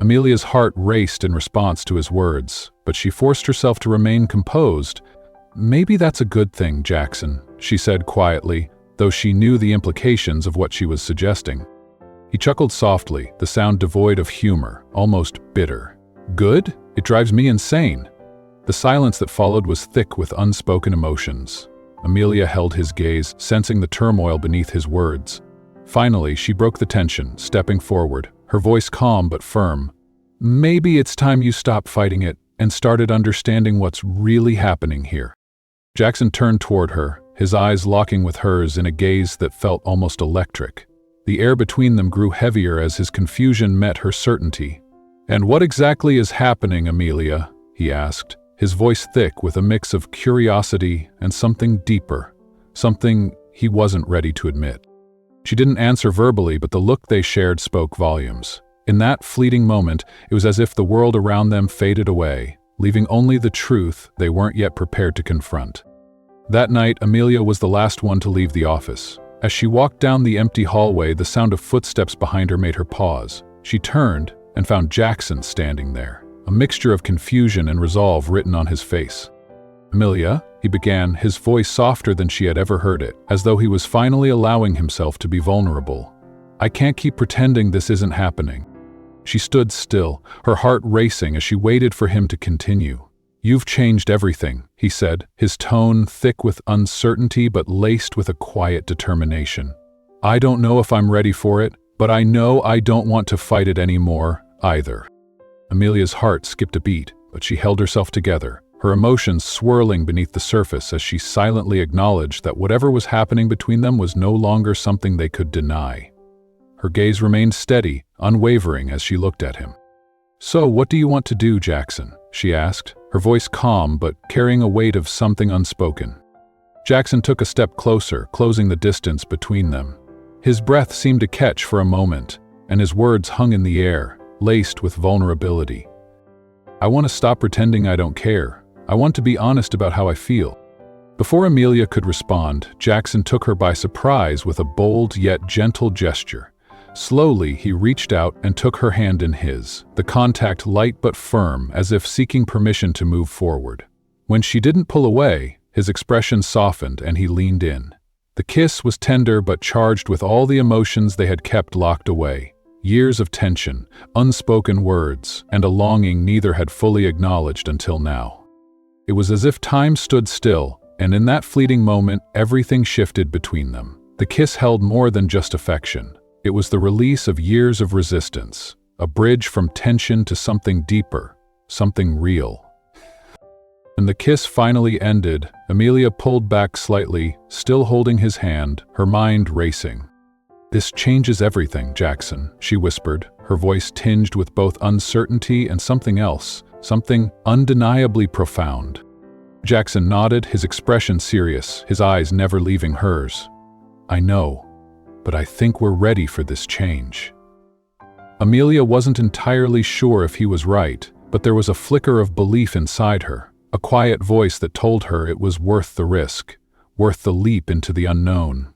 Amelia's heart raced in response to his words, but she forced herself to remain composed. "Maybe that's a good thing, Jackson," she said quietly, though she knew the implications of what she was suggesting. He chuckled softly, the sound devoid of humor, almost bitter. "Good? It drives me insane." The silence that followed was thick with unspoken emotions. Amelia held his gaze, sensing the turmoil beneath his words. Finally, she broke the tension, stepping forward, her voice calm but firm. "Maybe it's time you stopped fighting it and started understanding what's really happening here." Jackson turned toward her, his eyes locking with hers in a gaze that felt almost electric. The air between them grew heavier as his confusion met her certainty. "And what exactly is happening, Amelia?" he asked, his voice thick with a mix of curiosity and something deeper, something he wasn't ready to admit. She didn't answer verbally, but the look they shared spoke volumes. In that fleeting moment, it was as if the world around them faded away, leaving only the truth they weren't yet prepared to confront. That night, Amelia was the last one to leave the office. As she walked down the empty hallway, the sound of footsteps behind her made her pause. She turned and found Jackson standing there, a mixture of confusion and resolve written on his face. "Amelia," he began, his voice softer than she had ever heard it, as though he was finally allowing himself to be vulnerable. "I can't keep pretending this isn't happening." She stood still, her heart racing as she waited for him to continue. "You've changed everything," he said, his tone thick with uncertainty but laced with a quiet determination. "I don't know if I'm ready for it, but I know I don't want to fight it anymore, either." Amelia's heart skipped a beat, but she held herself together, her emotions swirling beneath the surface as she silently acknowledged that whatever was happening between them was no longer something they could deny. Her gaze remained steady, unwavering as she looked at him. "So, what do you want to do, Jackson?" she asked, her voice calm but carrying a weight of something unspoken. Jackson took a step closer, closing the distance between them. His breath seemed to catch for a moment, and his words hung in the air, laced with vulnerability. "I want to stop pretending I don't care. I want to be honest about how I feel." Before Amelia could respond, Jackson took her by surprise with a bold yet gentle gesture. Slowly, he reached out and took her hand in his, the contact light but firm, as if seeking permission to move forward. When she didn't pull away, his expression softened and he leaned in. The kiss was tender but charged with all the emotions they had kept locked away. Years of tension, unspoken words, and a longing neither had fully acknowledged until now. It was as if time stood still, and in that fleeting moment, everything shifted between them. The kiss held more than just affection. It was the release of years of resistance, a bridge from tension to something deeper, something real. When the kiss finally ended, Amelia pulled back slightly, still holding his hand, her mind racing. "This changes everything, Jackson," she whispered, her voice tinged with both uncertainty and something else, something undeniably profound. Jackson nodded, his expression serious, his eyes never leaving hers. "I know, but I think we're ready for this change." Amelia wasn't entirely sure if he was right, but there was a flicker of belief inside her, a quiet voice that told her it was worth the risk, worth the leap into the unknown.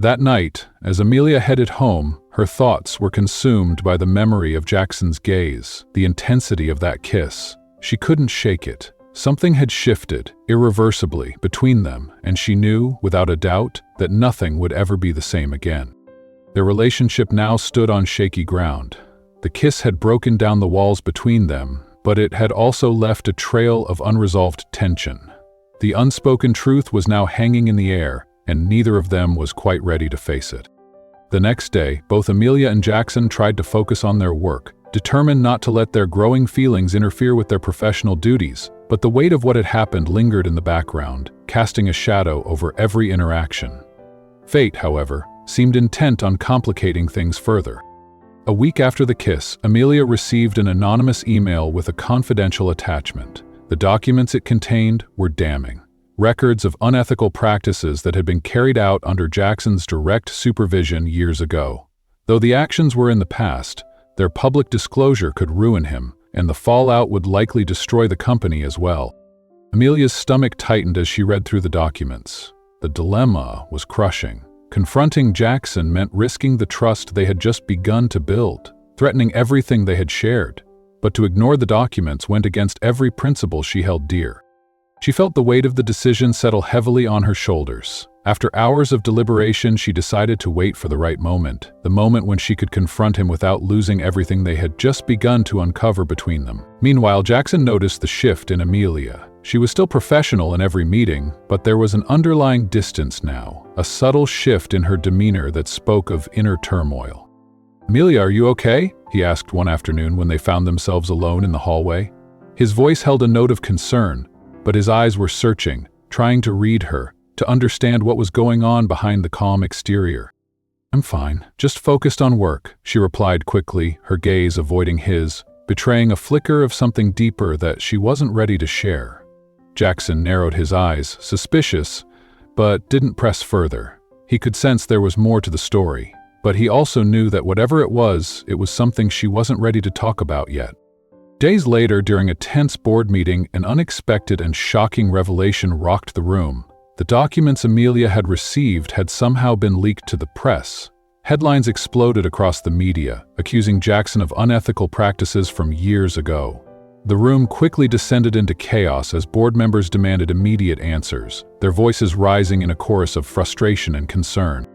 That night, as Amelia headed home, her thoughts were consumed by the memory of Jackson's gaze, the intensity of that kiss. She couldn't shake it. Something had shifted, irreversibly, between them, and she knew, without a doubt, that nothing would ever be the same again. Their relationship now stood on shaky ground. The kiss had broken down the walls between them, but it had also left a trail of unresolved tension. The unspoken truth was now hanging in the air, and neither of them was quite ready to face it. The next day, both Amelia and Jackson tried to focus on their work, determined not to let their growing feelings interfere with their professional duties, but the weight of what had happened lingered in the background, casting a shadow over every interaction. Fate, however, seemed intent on complicating things further. A week after the kiss, Amelia received an anonymous email with a confidential attachment. The documents it contained were damning. Records of unethical practices that had been carried out under Jackson's direct supervision years ago. Though the actions were in the past, their public disclosure could ruin him, and the fallout would likely destroy the company as well. Amelia's stomach tightened as she read through the documents. The dilemma was crushing. Confronting Jackson meant risking the trust they had just begun to build, threatening everything they had shared. But to ignore the documents went against every principle she held dear. She felt the weight of the decision settle heavily on her shoulders. After hours of deliberation, she decided to wait for the right moment, the moment when she could confront him without losing everything they had just begun to uncover between them. Meanwhile, Jackson noticed the shift in Amelia. She was still professional in every meeting, but there was an underlying distance now, a subtle shift in her demeanor that spoke of inner turmoil. "Amelia, are you okay?" he asked one afternoon when they found themselves alone in the hallway. His voice held a note of concern, but his eyes were searching, trying to read her, to understand what was going on behind the calm exterior. "I'm fine, just focused on work," she replied quickly, her gaze avoiding his, betraying a flicker of something deeper that she wasn't ready to share. Jackson narrowed his eyes, suspicious, but didn't press further. He could sense there was more to the story, but he also knew that whatever it was something she wasn't ready to talk about yet. Days later, during a tense board meeting, an unexpected and shocking revelation rocked the room. The documents Amelia had received had somehow been leaked to the press. Headlines exploded across the media, accusing Jackson of unethical practices from years ago. The room quickly descended into chaos as board members demanded immediate answers, their voices rising in a chorus of frustration and concern.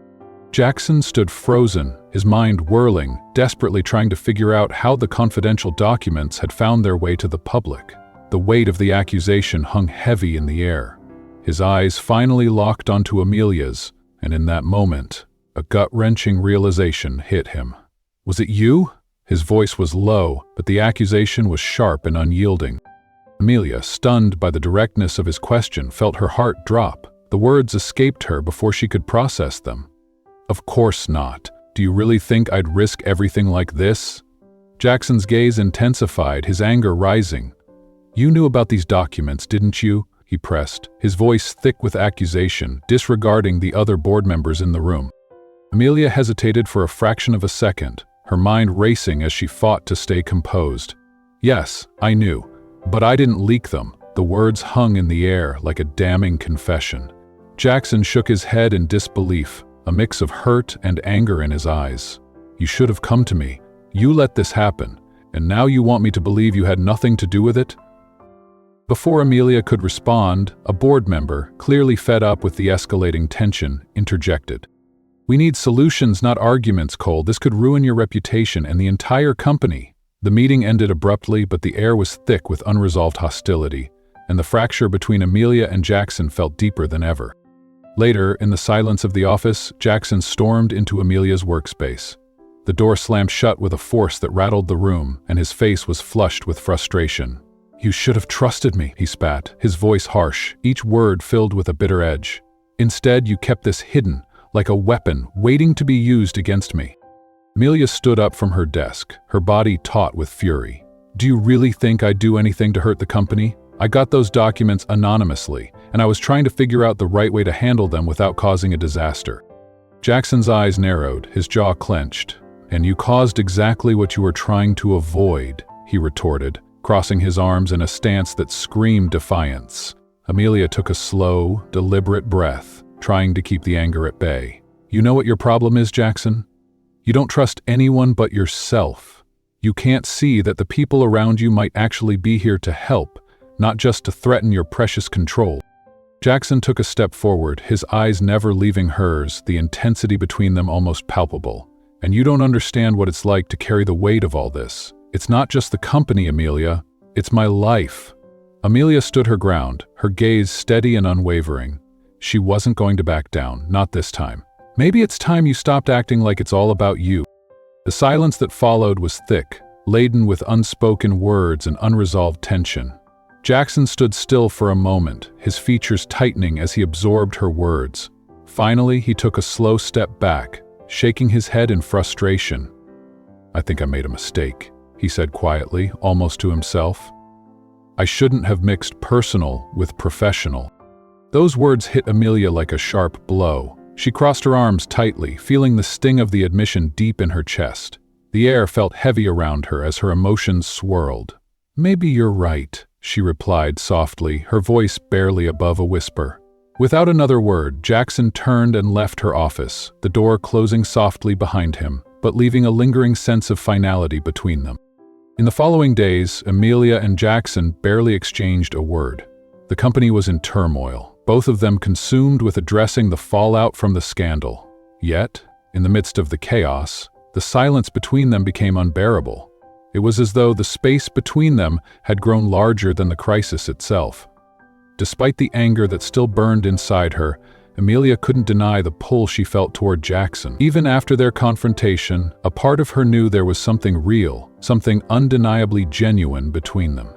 Jackson stood frozen, his mind whirling, desperately trying to figure out how the confidential documents had found their way to the public. The weight of the accusation hung heavy in the air. His eyes finally locked onto Amelia's, and in that moment, a gut-wrenching realization hit him. "Was it you?" His voice was low, but the accusation was sharp and unyielding. Amelia, stunned by the directness of his question, felt her heart drop. The words escaped her before she could process them. "Of course not. Do you really think I'd risk everything like this?" Jackson's gaze intensified, his anger rising. "You knew about these documents, didn't you?" he pressed, his voice thick with accusation, disregarding the other board members in the room. Amelia hesitated for a fraction of a second, her mind racing as she fought to stay composed. "Yes, I knew, but I didn't leak them." The words hung in the air like a damning confession. Jackson shook his head in disbelief, a mix of hurt and anger in his eyes. "You should have come to me. You let this happen, and now you want me to believe you had nothing to do with it?" Before Amelia could respond, a board member, clearly fed up with the escalating tension, interjected. "We need solutions, not arguments, Cole. This could ruin your reputation and the entire company." The meeting ended abruptly, but the air was thick with unresolved hostility, and the fracture between Amelia and Jackson felt deeper than ever. Later, in the silence of the office, Jackson stormed into Amelia's workspace. The door slammed shut with a force that rattled the room, and his face was flushed with frustration. "You should have trusted me," he spat, his voice harsh, each word filled with a bitter edge. "Instead, you kept this hidden, like a weapon, waiting to be used against me." Amelia stood up from her desk, her body taut with fury. "Do you really think I'd do anything to hurt the company? I got those documents anonymously, and I was trying to figure out the right way to handle them without causing a disaster." Jackson's eyes narrowed, his jaw clenched. "And you caused exactly what you were trying to avoid," he retorted, crossing his arms in a stance that screamed defiance. Amelia took a slow, deliberate breath, trying to keep the anger at bay. "You know what your problem is, Jackson? You don't trust anyone but yourself. You can't see that the people around you might actually be here to help, not just to threaten your precious control." Jackson took a step forward, his eyes never leaving hers, the intensity between them almost palpable. "And you don't understand what it's like to carry the weight of all this. It's not just the company, Amelia. It's my life." Amelia stood her ground, her gaze steady and unwavering. She wasn't going to back down, not this time. "Maybe it's time you stopped acting like it's all about you." The silence that followed was thick, laden with unspoken words and unresolved tension. Jackson stood still for a moment, his features tightening as he absorbed her words. Finally, he took a slow step back, shaking his head in frustration. "I think I made a mistake," he said quietly, almost to himself. "I shouldn't have mixed personal with professional." Those words hit Amelia like a sharp blow. She crossed her arms tightly, feeling the sting of the admission deep in her chest. The air felt heavy around her as her emotions swirled. "Maybe you're right," she replied softly, her voice barely above a whisper. Without another word, Jackson turned and left her office, the door closing softly behind him, but leaving a lingering sense of finality between them. In the following days, Amelia and Jackson barely exchanged a word. The company was in turmoil. both of them consumed with addressing the fallout from the scandal. Yet, in the midst of the chaos, the silence between them became unbearable. It was as though the space between them had grown larger than the crisis itself. Despite the anger that still burned inside her, Amelia couldn't deny the pull she felt toward Jackson. Even after their confrontation, a part of her knew there was something real, something undeniably genuine between them.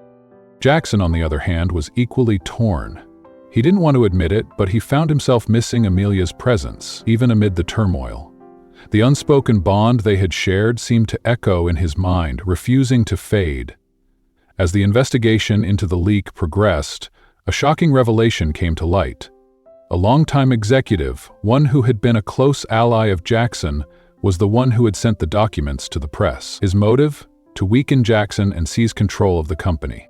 Jackson, on the other hand, was equally torn. He didn't want to admit it, but he found himself missing Amelia's presence, even amid the turmoil. The unspoken bond they had shared seemed to echo in his mind, refusing to fade. As the investigation into the leak progressed, a shocking revelation came to light. A longtime executive, one who had been a close ally of Jackson, was the one who had sent the documents to the press. His motive? To weaken Jackson and seize control of the company.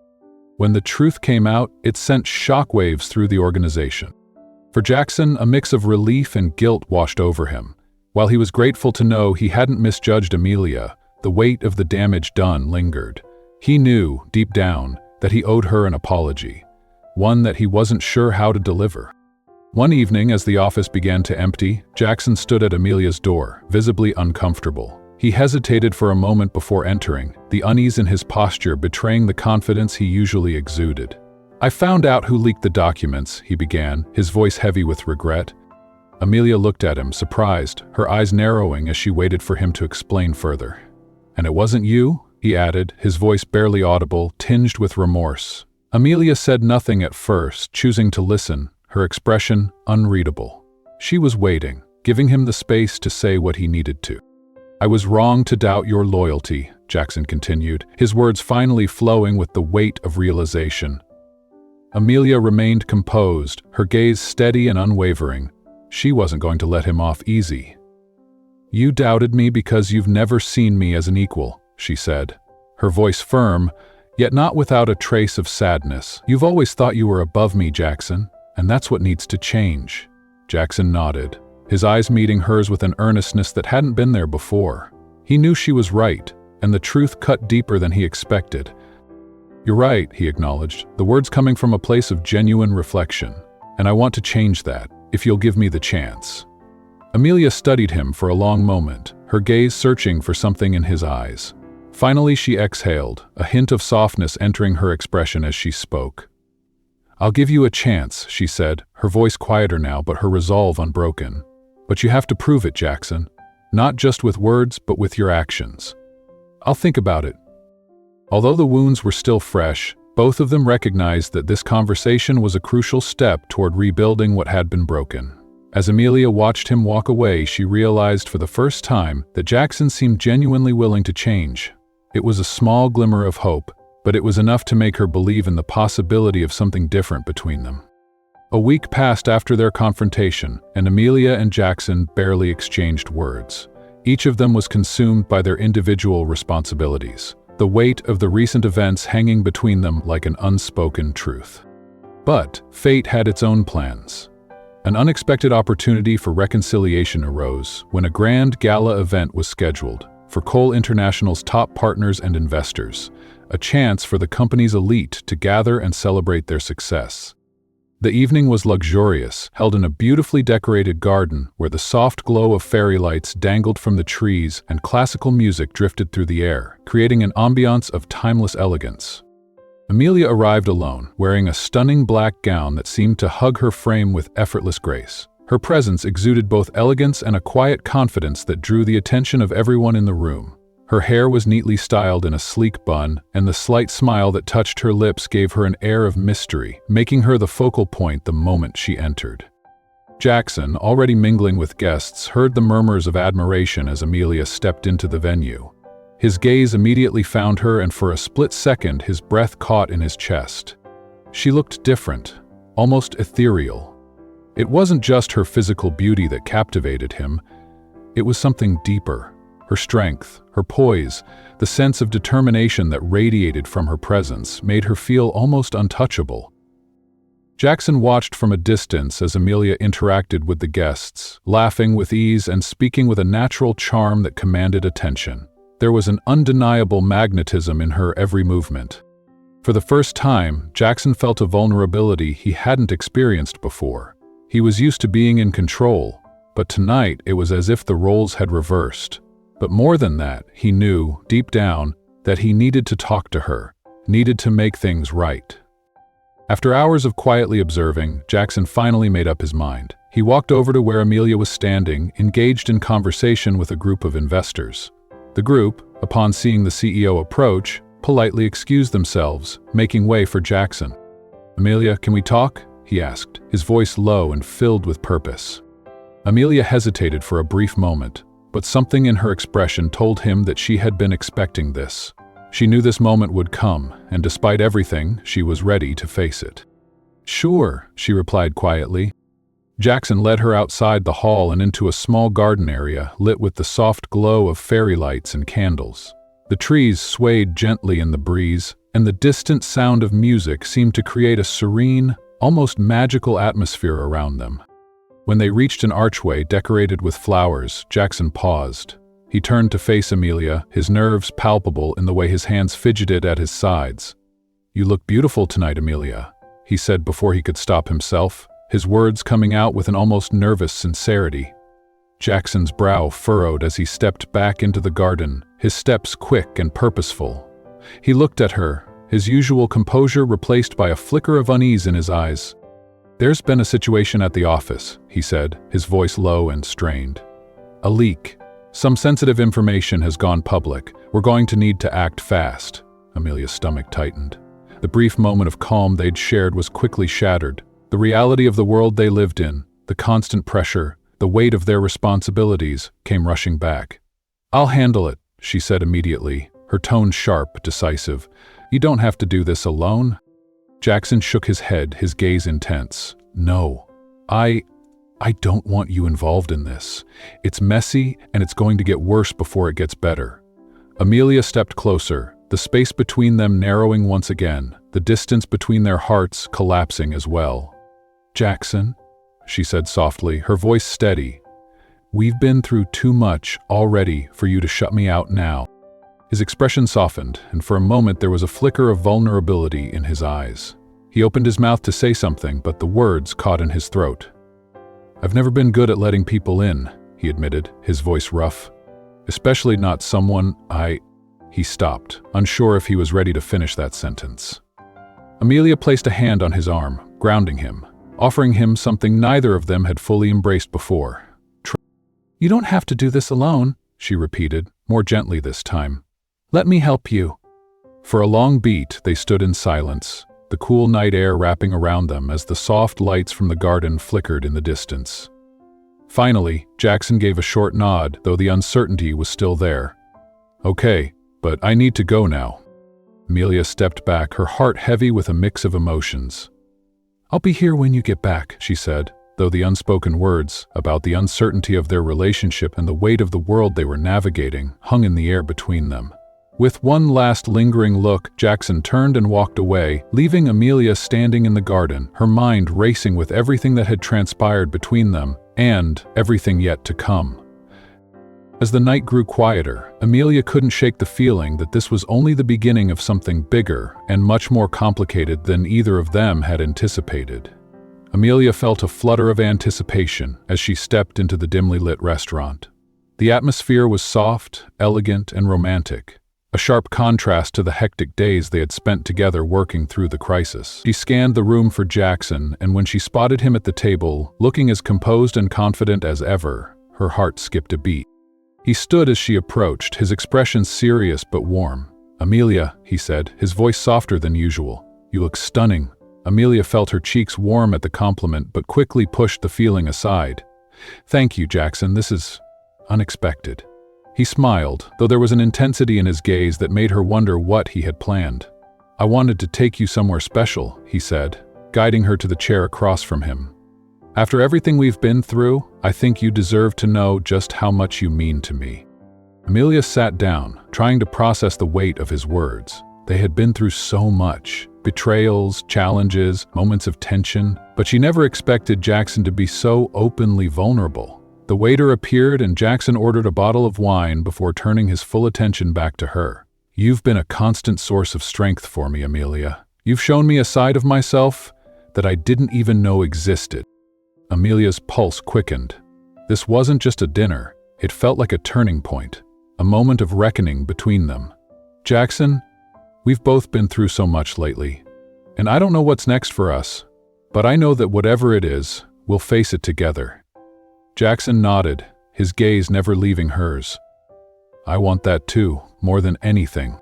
When the truth came out, it sent shockwaves through the organization. For Jackson, a mix of relief and guilt washed over him. While he was grateful to know he hadn't misjudged Amelia, the weight of the damage done lingered. He knew, deep down, that he owed her an apology, one that he wasn't sure how to deliver. One evening, as the office began to empty, Jackson stood at Amelia's door, visibly uncomfortable. He hesitated for a moment before entering, the unease in his posture betraying the confidence he usually exuded. "I found out who leaked the documents," he began, his voice heavy with regret. Amelia looked at him, surprised, her eyes narrowing as she waited for him to explain further. "And it wasn't you?" he added, his voice barely audible, tinged with remorse. Amelia said nothing at first, choosing to listen, her expression unreadable. She was waiting, giving him the space to say what he needed to. "I was wrong to doubt your loyalty," Jackson continued, his words finally flowing with the weight of realization. Amelia remained composed, her gaze steady and unwavering. She wasn't going to let him off easy. "You doubted me because you've never seen me as an equal," she said, her voice firm, yet not without a trace of sadness. "You've always thought you were above me, Jackson, and that's what needs to change." Jackson nodded, his eyes meeting hers with an earnestness that hadn't been there before. He knew she was right, and the truth cut deeper than he expected. "You're right," he acknowledged, the words coming from a place of genuine reflection. "And I want to change that, if you'll give me the chance." Amelia studied him for a long moment, her gaze searching for something in his eyes. Finally she exhaled, a hint of softness entering her expression as she spoke. "I'll give you a chance," she said, her voice quieter now but her resolve unbroken. "But you have to prove it, Jackson. Not just with words, but with your actions." "I'll think about it." Although the wounds were still fresh, both of them recognized that this conversation was a crucial step toward rebuilding what had been broken. As Amelia watched him walk away, she realized for the first time that Jackson seemed genuinely willing to change. It was a small glimmer of hope, but it was enough to make her believe in the possibility of something different between them. A week passed after their confrontation, and Amelia and Jackson barely exchanged words. Each of them was consumed by their individual responsibilities, the weight of the recent events hanging between them like an unspoken truth. But fate had its own plans. An unexpected opportunity for reconciliation arose when a grand gala event was scheduled for Coal International's top partners and investors, a chance for the company's elite to gather and celebrate their success. The evening was luxurious, held in a beautifully decorated garden where the soft glow of fairy lights dangled from the trees and classical music drifted through the air, creating an ambiance of timeless elegance. Amelia arrived alone, wearing a stunning black gown that seemed to hug her frame with effortless grace. Her presence exuded both elegance and a quiet confidence that drew the attention of everyone in the room. Her hair was neatly styled in a sleek bun, and the slight smile that touched her lips gave her an air of mystery, making her the focal point the moment she entered. Jackson, already mingling with guests, heard the murmurs of admiration as Amelia stepped into the venue. His gaze immediately found her, and for a split second his breath caught in his chest. She looked different, almost ethereal. It wasn't just her physical beauty that captivated him. It was something deeper. Her strength, her poise, the sense of determination that radiated from her presence made her feel almost untouchable. Jackson watched from a distance as Amelia interacted with the guests, laughing with ease and speaking with a natural charm that commanded attention. There was an undeniable magnetism in her every movement. For the first time, Jackson felt a vulnerability he hadn't experienced before. He was used to being in control, but tonight it was as if the roles had reversed. But more than that, he knew, deep down, that he needed to talk to her, needed to make things right. After hours of quietly observing, Jackson finally made up his mind. He walked over to where Amelia was standing, engaged in conversation with a group of investors. The group, upon seeing the CEO approach, politely excused themselves, making way for Jackson. "Amelia, can we talk?" he asked, his voice low and filled with purpose. Amelia hesitated for a brief moment, but something in her expression told him that she had been expecting this. She knew this moment would come, and despite everything, she was ready to face it. "Sure," she replied quietly. Jackson led her outside the hall and into a small garden area lit with the soft glow of fairy lights and candles. The trees swayed gently in the breeze, and the distant sound of music seemed to create a serene, almost magical atmosphere around them. When they reached an archway decorated with flowers, Jackson paused. He turned to face Amelia, his nerves palpable in the way his hands fidgeted at his sides. "You look beautiful tonight, Amelia," he said before he could stop himself, his words coming out with an almost nervous sincerity. Jackson's brow furrowed as he stepped back into the garden, his steps quick and purposeful. He looked at her, his usual composure replaced by a flicker of unease in his eyes. "There's been a situation at the office," he said, his voice low and strained. "A leak. Some sensitive information has gone public. We're going to need to act fast." Amelia's stomach tightened. The brief moment of calm they'd shared was quickly shattered. The reality of the world they lived in, the constant pressure, the weight of their responsibilities, came rushing back. "I'll handle it," she said immediately, her tone sharp, decisive. "You don't have to do this alone." Jackson shook his head, his gaze intense. "No, I don't want you involved in this. It's messy, and it's going to get worse before it gets better." Amelia stepped closer, the space between them narrowing once again, the distance between their hearts collapsing as well. "Jackson," she said softly, her voice steady, "we've been through too much already for you to shut me out now." His expression softened, and for a moment there was a flicker of vulnerability in his eyes. He opened his mouth to say something, but the words caught in his throat. "I've never been good at letting people in," he admitted, his voice rough. "Especially not someone He stopped, unsure if he was ready to finish that sentence. Amelia placed a hand on his arm, grounding him, offering him something neither of them had fully embraced before. "You don't have to do this alone," she repeated, more gently this time. "Let me help you." For a long beat, they stood in silence, the cool night air wrapping around them as the soft lights from the garden flickered in the distance. Finally, Jackson gave a short nod, though the uncertainty was still there. "Okay, but I need to go now." Amelia stepped back, her heart heavy with a mix of emotions. "I'll be here when you get back," she said, though the unspoken words, about the uncertainty of their relationship and the weight of the world they were navigating, hung in the air between them. With one last lingering look, Jackson turned and walked away, leaving Amelia standing in the garden, her mind racing with everything that had transpired between them, and everything yet to come. As the night grew quieter, Amelia couldn't shake the feeling that this was only the beginning of something bigger and much more complicated than either of them had anticipated. Amelia felt a flutter of anticipation as she stepped into the dimly lit restaurant. The atmosphere was soft, elegant, and romantic, a sharp contrast to the hectic days they had spent together working through the crisis. She scanned the room for Jackson, and when she spotted him at the table, looking as composed and confident as ever, her heart skipped a beat. He stood as she approached, his expression serious but warm. "Amelia," he said, his voice softer than usual. "You look stunning." Amelia felt her cheeks warm at the compliment but quickly pushed the feeling aside. "Thank you, Jackson, this is unexpected." He smiled, though there was an intensity in his gaze that made her wonder what he had planned. "I wanted to take you somewhere special," he said, guiding her to the chair across from him. "After everything we've been through, I think you deserve to know just how much you mean to me." Amelia sat down, trying to process the weight of his words. They had been through so much. Betrayals, challenges, moments of tension, but she never expected Jackson to be so openly vulnerable. The waiter appeared and Jackson ordered a bottle of wine before turning his full attention back to her. You've been a constant source of strength for me, Amelia. You've shown me a side of myself that I didn't even know existed." Amelia's pulse quickened. This wasn't just a dinner. It felt like a turning point, a moment of reckoning between them. "Jackson, we've both been through so much lately, and I don't know what's next for us, but I know that whatever it is, we'll face it together." Jackson nodded, his gaze never leaving hers. "I want that too, more than anything."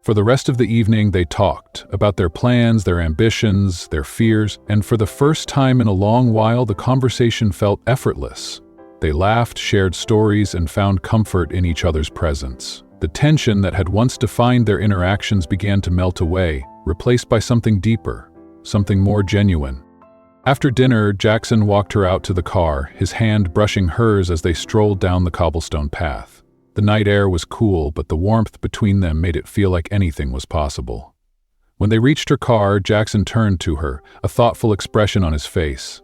For the rest of the evening, they talked about their plans, their ambitions, their fears, and for the first time in a long while, the conversation felt effortless. They laughed, shared stories, and found comfort in each other's presence. The tension that had once defined their interactions began to melt away, replaced by something deeper, something more genuine. After dinner, Jackson walked her out to the car, his hand brushing hers as they strolled down the cobblestone path. The night air was cool, but the warmth between them made it feel like anything was possible. When they reached her car, Jackson turned to her, a thoughtful expression on his face.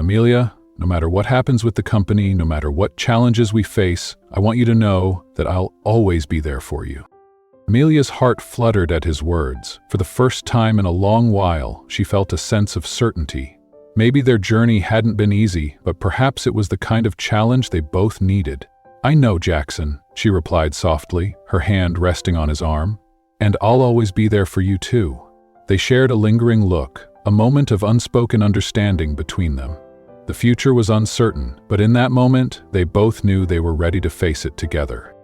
"Amelia, no matter what happens with the company, no matter what challenges we face, I want you to know that I'll always be there for you." Amelia's heart fluttered at his words. For the first time in a long while, she felt a sense of certainty. Maybe their journey hadn't been easy, but perhaps it was the kind of challenge they both needed. "I know, Jackson," she replied softly, her hand resting on his arm. "And I'll always be there for you too." They shared a lingering look, a moment of unspoken understanding between them. The future was uncertain, but in that moment, they both knew they were ready to face it together.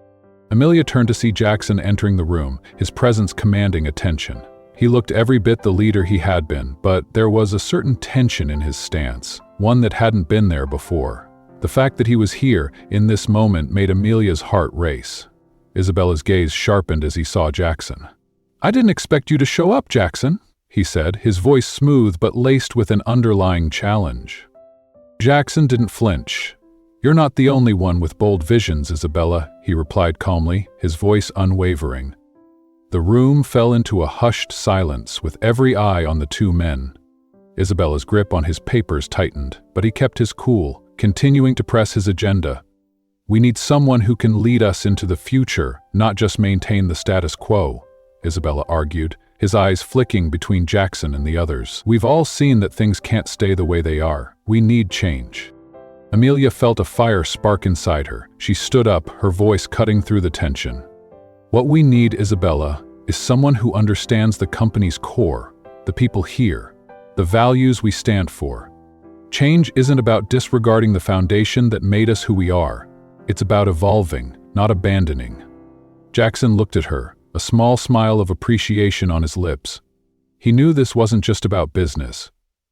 Amelia turned to see Jackson entering the room, his presence commanding attention. He looked every bit the leader he had been, but there was a certain tension in his stance, one that hadn't been there before. The fact that he was here, in this moment, made Amelia's heart race. Isabella's gaze sharpened as he saw Jackson. "I didn't expect you to show up, Jackson," he said, his voice smooth but laced with an underlying challenge. Jackson didn't flinch. "You're not the only one with bold visions, Isabella," he replied calmly, his voice unwavering. The room fell into a hushed silence, with every eye on the two men. Isabella's grip on his papers tightened, but he kept his cool, continuing to press his agenda. "We need someone who can lead us into the future, not just maintain the status quo," Isabella argued, his eyes flicking between Jackson and the others. "We've all seen that things can't stay the way they are. We need change." Amelia felt a fire spark inside her. She stood up, her voice cutting through the tension. "What we need, Isabella, is someone who understands the company's core, the people here, the values we stand for. Change isn't about disregarding the foundation that made us who we are. It's about evolving, not abandoning." Jackson looked at her, a small smile of appreciation on his lips. He knew this wasn't just about business.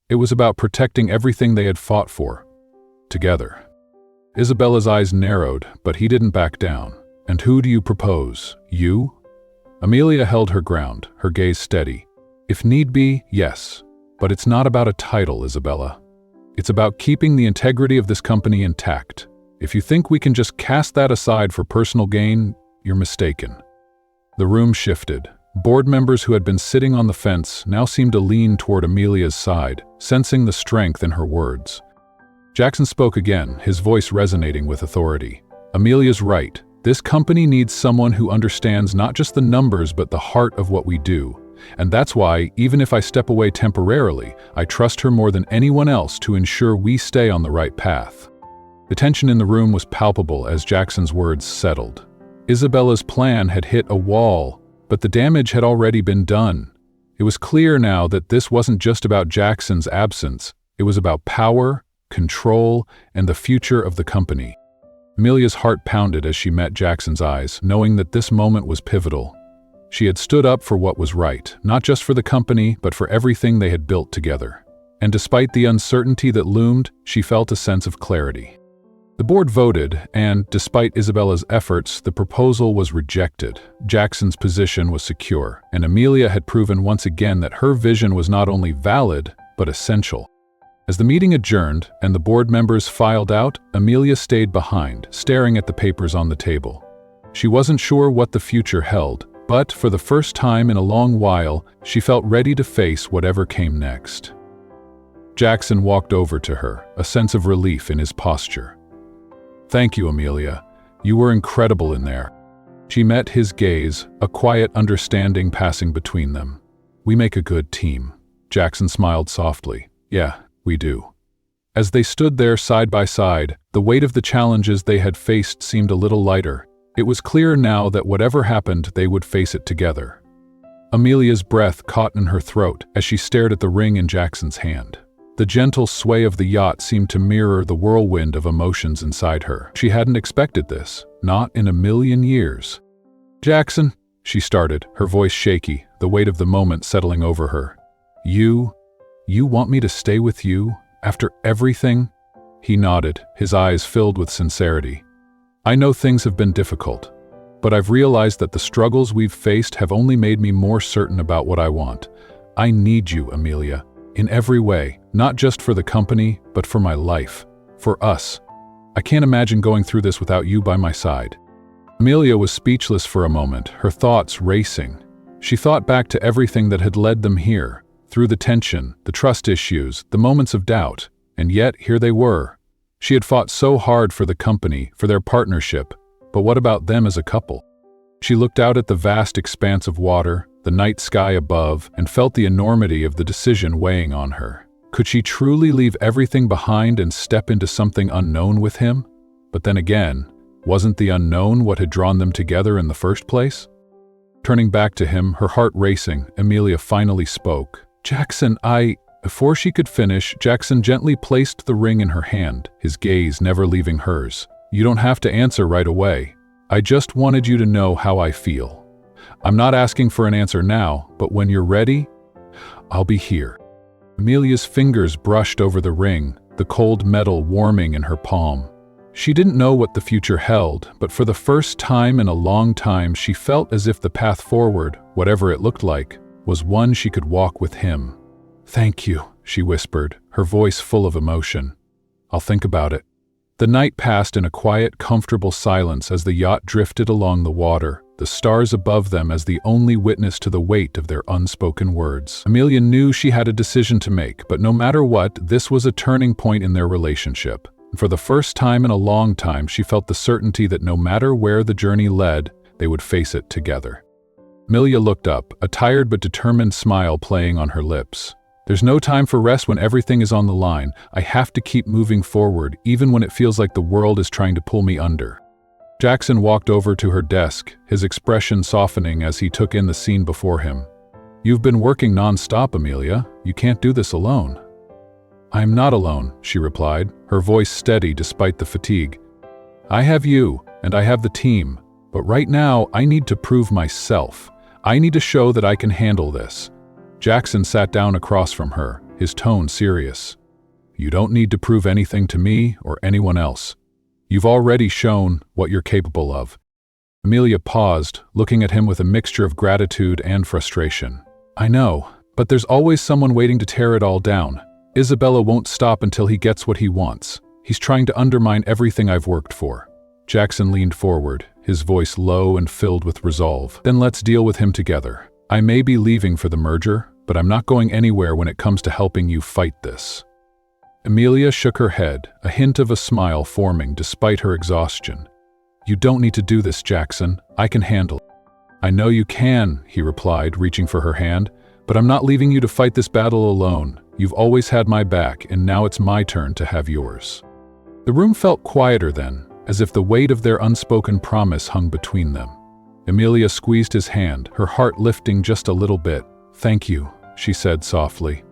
It was about protecting everything they had fought for, together. Isabella's eyes narrowed, but he didn't back down. "And who do you propose? You?" Amelia held her ground, her gaze steady. "If need be, yes. But it's not about a title, Isabella. It's about keeping the integrity of this company intact. If you think we can just cast that aside for personal gain, you're mistaken." The room shifted. Board members who had been sitting on the fence now seemed to lean toward Amelia's side, sensing the strength in her words. Jackson spoke again, his voice resonating with authority. "Amelia's right. This company needs someone who understands not just the numbers but the heart of what we do. And that's why, even if I step away temporarily, I trust her more than anyone else to ensure we stay on the right path." The tension in the room was palpable as Jackson's words settled. Isabella's plan had hit a wall, but the damage had already been done. It was clear now that this wasn't just about Jackson's absence. It was about power, control, and the future of the company. Amelia's heart pounded as she met Jackson's eyes, knowing that this moment was pivotal. She had stood up for what was right, not just for the company, but for everything they had built together. And despite the uncertainty that loomed, she felt a sense of clarity. The board voted, and despite Isabella's efforts, the proposal was rejected. Jackson's position was secure, and Amelia had proven once again that her vision was not only valid, but essential. As the meeting adjourned and the board members filed out, Amelia stayed behind, staring at the papers on the table. She wasn't sure what the future held, but for the first time in a long while, she felt ready to face whatever came next. Jackson walked over to her, a sense of relief in his posture. "Thank you, Amelia. You were incredible in there." She met his gaze, a quiet understanding passing between them. "We make a good team." Jackson smiled softly. "Yeah, we do." As they stood there side by side, the weight of the challenges they had faced seemed a little lighter. It was clear now that whatever happened, they would face it together. Amelia's breath caught in her throat as she stared at the ring in Jackson's hand. The gentle sway of the yacht seemed to mirror the whirlwind of emotions inside her. She hadn't expected this, not in a million years. "Jackson," she started, her voice shaky, the weight of the moment settling over her. You want me to stay with you, after everything?" He nodded, his eyes filled with sincerity. "I know things have been difficult, but I've realized that the struggles we've faced have only made me more certain about what I want. I need you, Amelia, in every way, not just for the company, but for my life, for us. I can't imagine going through this without you by my side." Amelia was speechless for a moment, her thoughts racing. She thought back to everything that had led them here, through the tension, the trust issues, the moments of doubt, and yet here they were. She had fought so hard for the company, for their partnership, but what about them as a couple? She looked out at the vast expanse of water, the night sky above, and felt the enormity of the decision weighing on her. Could she truly leave everything behind and step into something unknown with him? But then again, wasn't the unknown what had drawn them together in the first place? Turning back to him, her heart racing, Amelia finally spoke. "Jackson, Before she could finish, Jackson gently placed the ring in her hand, his gaze never leaving hers. "You don't have to answer right away. I just wanted you to know how I feel. I'm not asking for an answer now, but when you're ready, I'll be here." Amelia's fingers brushed over the ring, the cold metal warming in her palm. She didn't know what the future held, but for the first time in a long time she felt as if the path forward, whatever it looked like, was one she could walk with him. "Thank you," she whispered, her voice full of emotion. "I'll think about it." The night passed in a quiet, comfortable silence as the yacht drifted along the water, the stars above them as the only witness to the weight of their unspoken words. Amelia knew she had a decision to make, but no matter what, this was a turning point in their relationship. For the first time in a long time, she felt the certainty that no matter where the journey led, they would face it together. Amelia looked up, a tired but determined smile playing on her lips. "There's no time for rest when everything is on the line. I have to keep moving forward, even when it feels like the world is trying to pull me under." Jackson walked over to her desk, his expression softening as he took in the scene before him. "You've been working non-stop, Amelia. You can't do this alone." "I'm not alone," she replied, her voice steady despite the fatigue. "I have you, and I have the team, but right now I need to prove myself. I need to show that I can handle this." Jackson sat down across from her, his tone serious. "You don't need to prove anything to me or anyone else. You've already shown what you're capable of." Amelia paused, looking at him with a mixture of gratitude and frustration. "I know, but there's always someone waiting to tear it all down. Isabella won't stop until he gets what he wants. He's trying to undermine everything I've worked for." Jackson leaned forward, his voice low and filled with resolve. "Then let's deal with him together. I may be leaving for the merger, but I'm not going anywhere when it comes to helping you fight this." Amelia shook her head, a hint of a smile forming despite her exhaustion. "You don't need to do this, Jackson. I can handle it." "I know you can," he replied, reaching for her hand, "but I'm not leaving you to fight this battle alone. You've always had my back, and now it's my turn to have yours." The room felt quieter then, as if the weight of their unspoken promise hung between them. Amelia squeezed his hand, her heart lifting just a little bit. "Thank you," she said softly.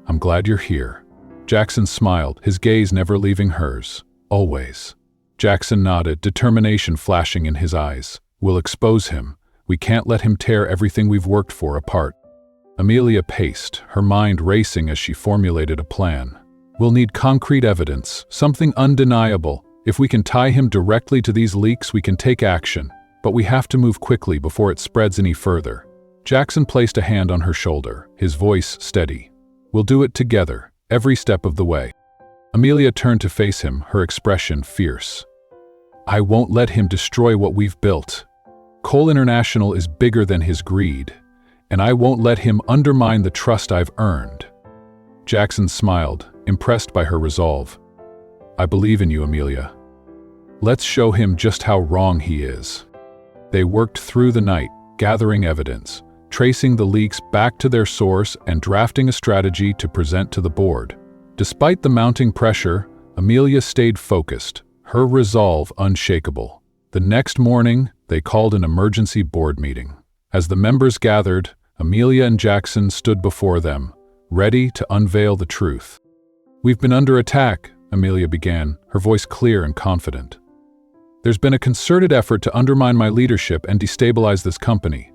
"I'm glad you're here." Jackson smiled, his gaze never leaving hers. "Always." Jackson nodded, determination flashing in his eyes. "We'll expose him. We can't let him tear everything we've worked for apart." Amelia paced, her mind racing as she formulated a plan. "We'll need concrete evidence, something undeniable. If we can tie him directly to these leaks, we can take action, but we have to move quickly before it spreads any further." Jackson placed a hand on her shoulder, his voice steady. "We'll do it together, every step of the way." Amelia turned to face him, her expression fierce. "I won't let him destroy what we've built. Coal International is bigger than his greed, and I won't let him undermine the trust I've earned." Jackson smiled, impressed by her resolve. "I believe in you, Amelia. Let's show him just how wrong he is." They worked through the night, gathering evidence, tracing the leaks back to their source and drafting a strategy to present to the board. Despite the mounting pressure, Amelia stayed focused, her resolve unshakable. The next morning, they called an emergency board meeting. As the members gathered, Amelia and Jackson stood before them, ready to unveil the truth. "We've been under attack," Amelia began, her voice clear and confident. "There's been a concerted effort to undermine my leadership and destabilize this company.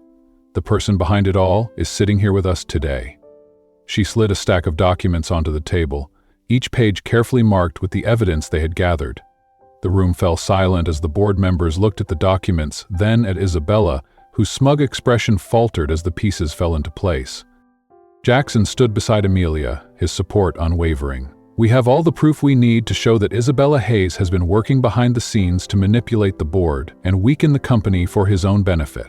The person behind it all is sitting here with us today." She slid a stack of documents onto the table, each page carefully marked with the evidence they had gathered. The room fell silent as the board members looked at the documents, then at Isabella, whose smug expression faltered as the pieces fell into place. Jackson stood beside Amelia, his support unwavering. "We have all the proof we need to show that Isabella Hayes has been working behind the scenes to manipulate the board and weaken the company for his own benefit."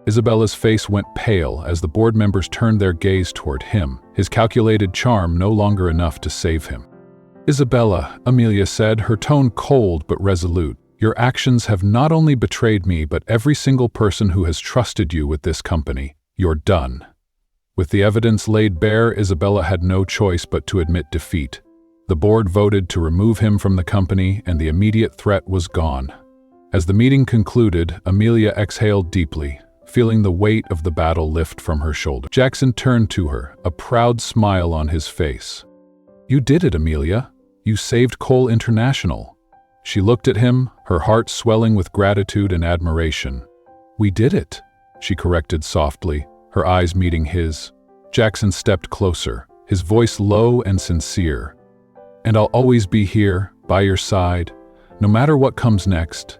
Isabella's face went pale as the board members turned their gaze toward him, his calculated charm no longer enough to save him. "Isabella," Amelia said, her tone cold but resolute, "your actions have not only betrayed me but every single person who has trusted you with this company. You're done." With the evidence laid bare, Isabella had no choice but to admit defeat. The board voted to remove him from the company, and the immediate threat was gone. As the meeting concluded, Amelia exhaled deeply, feeling the weight of the battle lift from her shoulder. Jackson turned to her, a proud smile on his face. "You did it, Amelia. You saved Cole International." She looked at him, her heart swelling with gratitude and admiration. "We did it," she corrected softly, her eyes meeting his. Jackson stepped closer, his voice low and sincere. "And I'll always be here, by your side, no matter what comes next."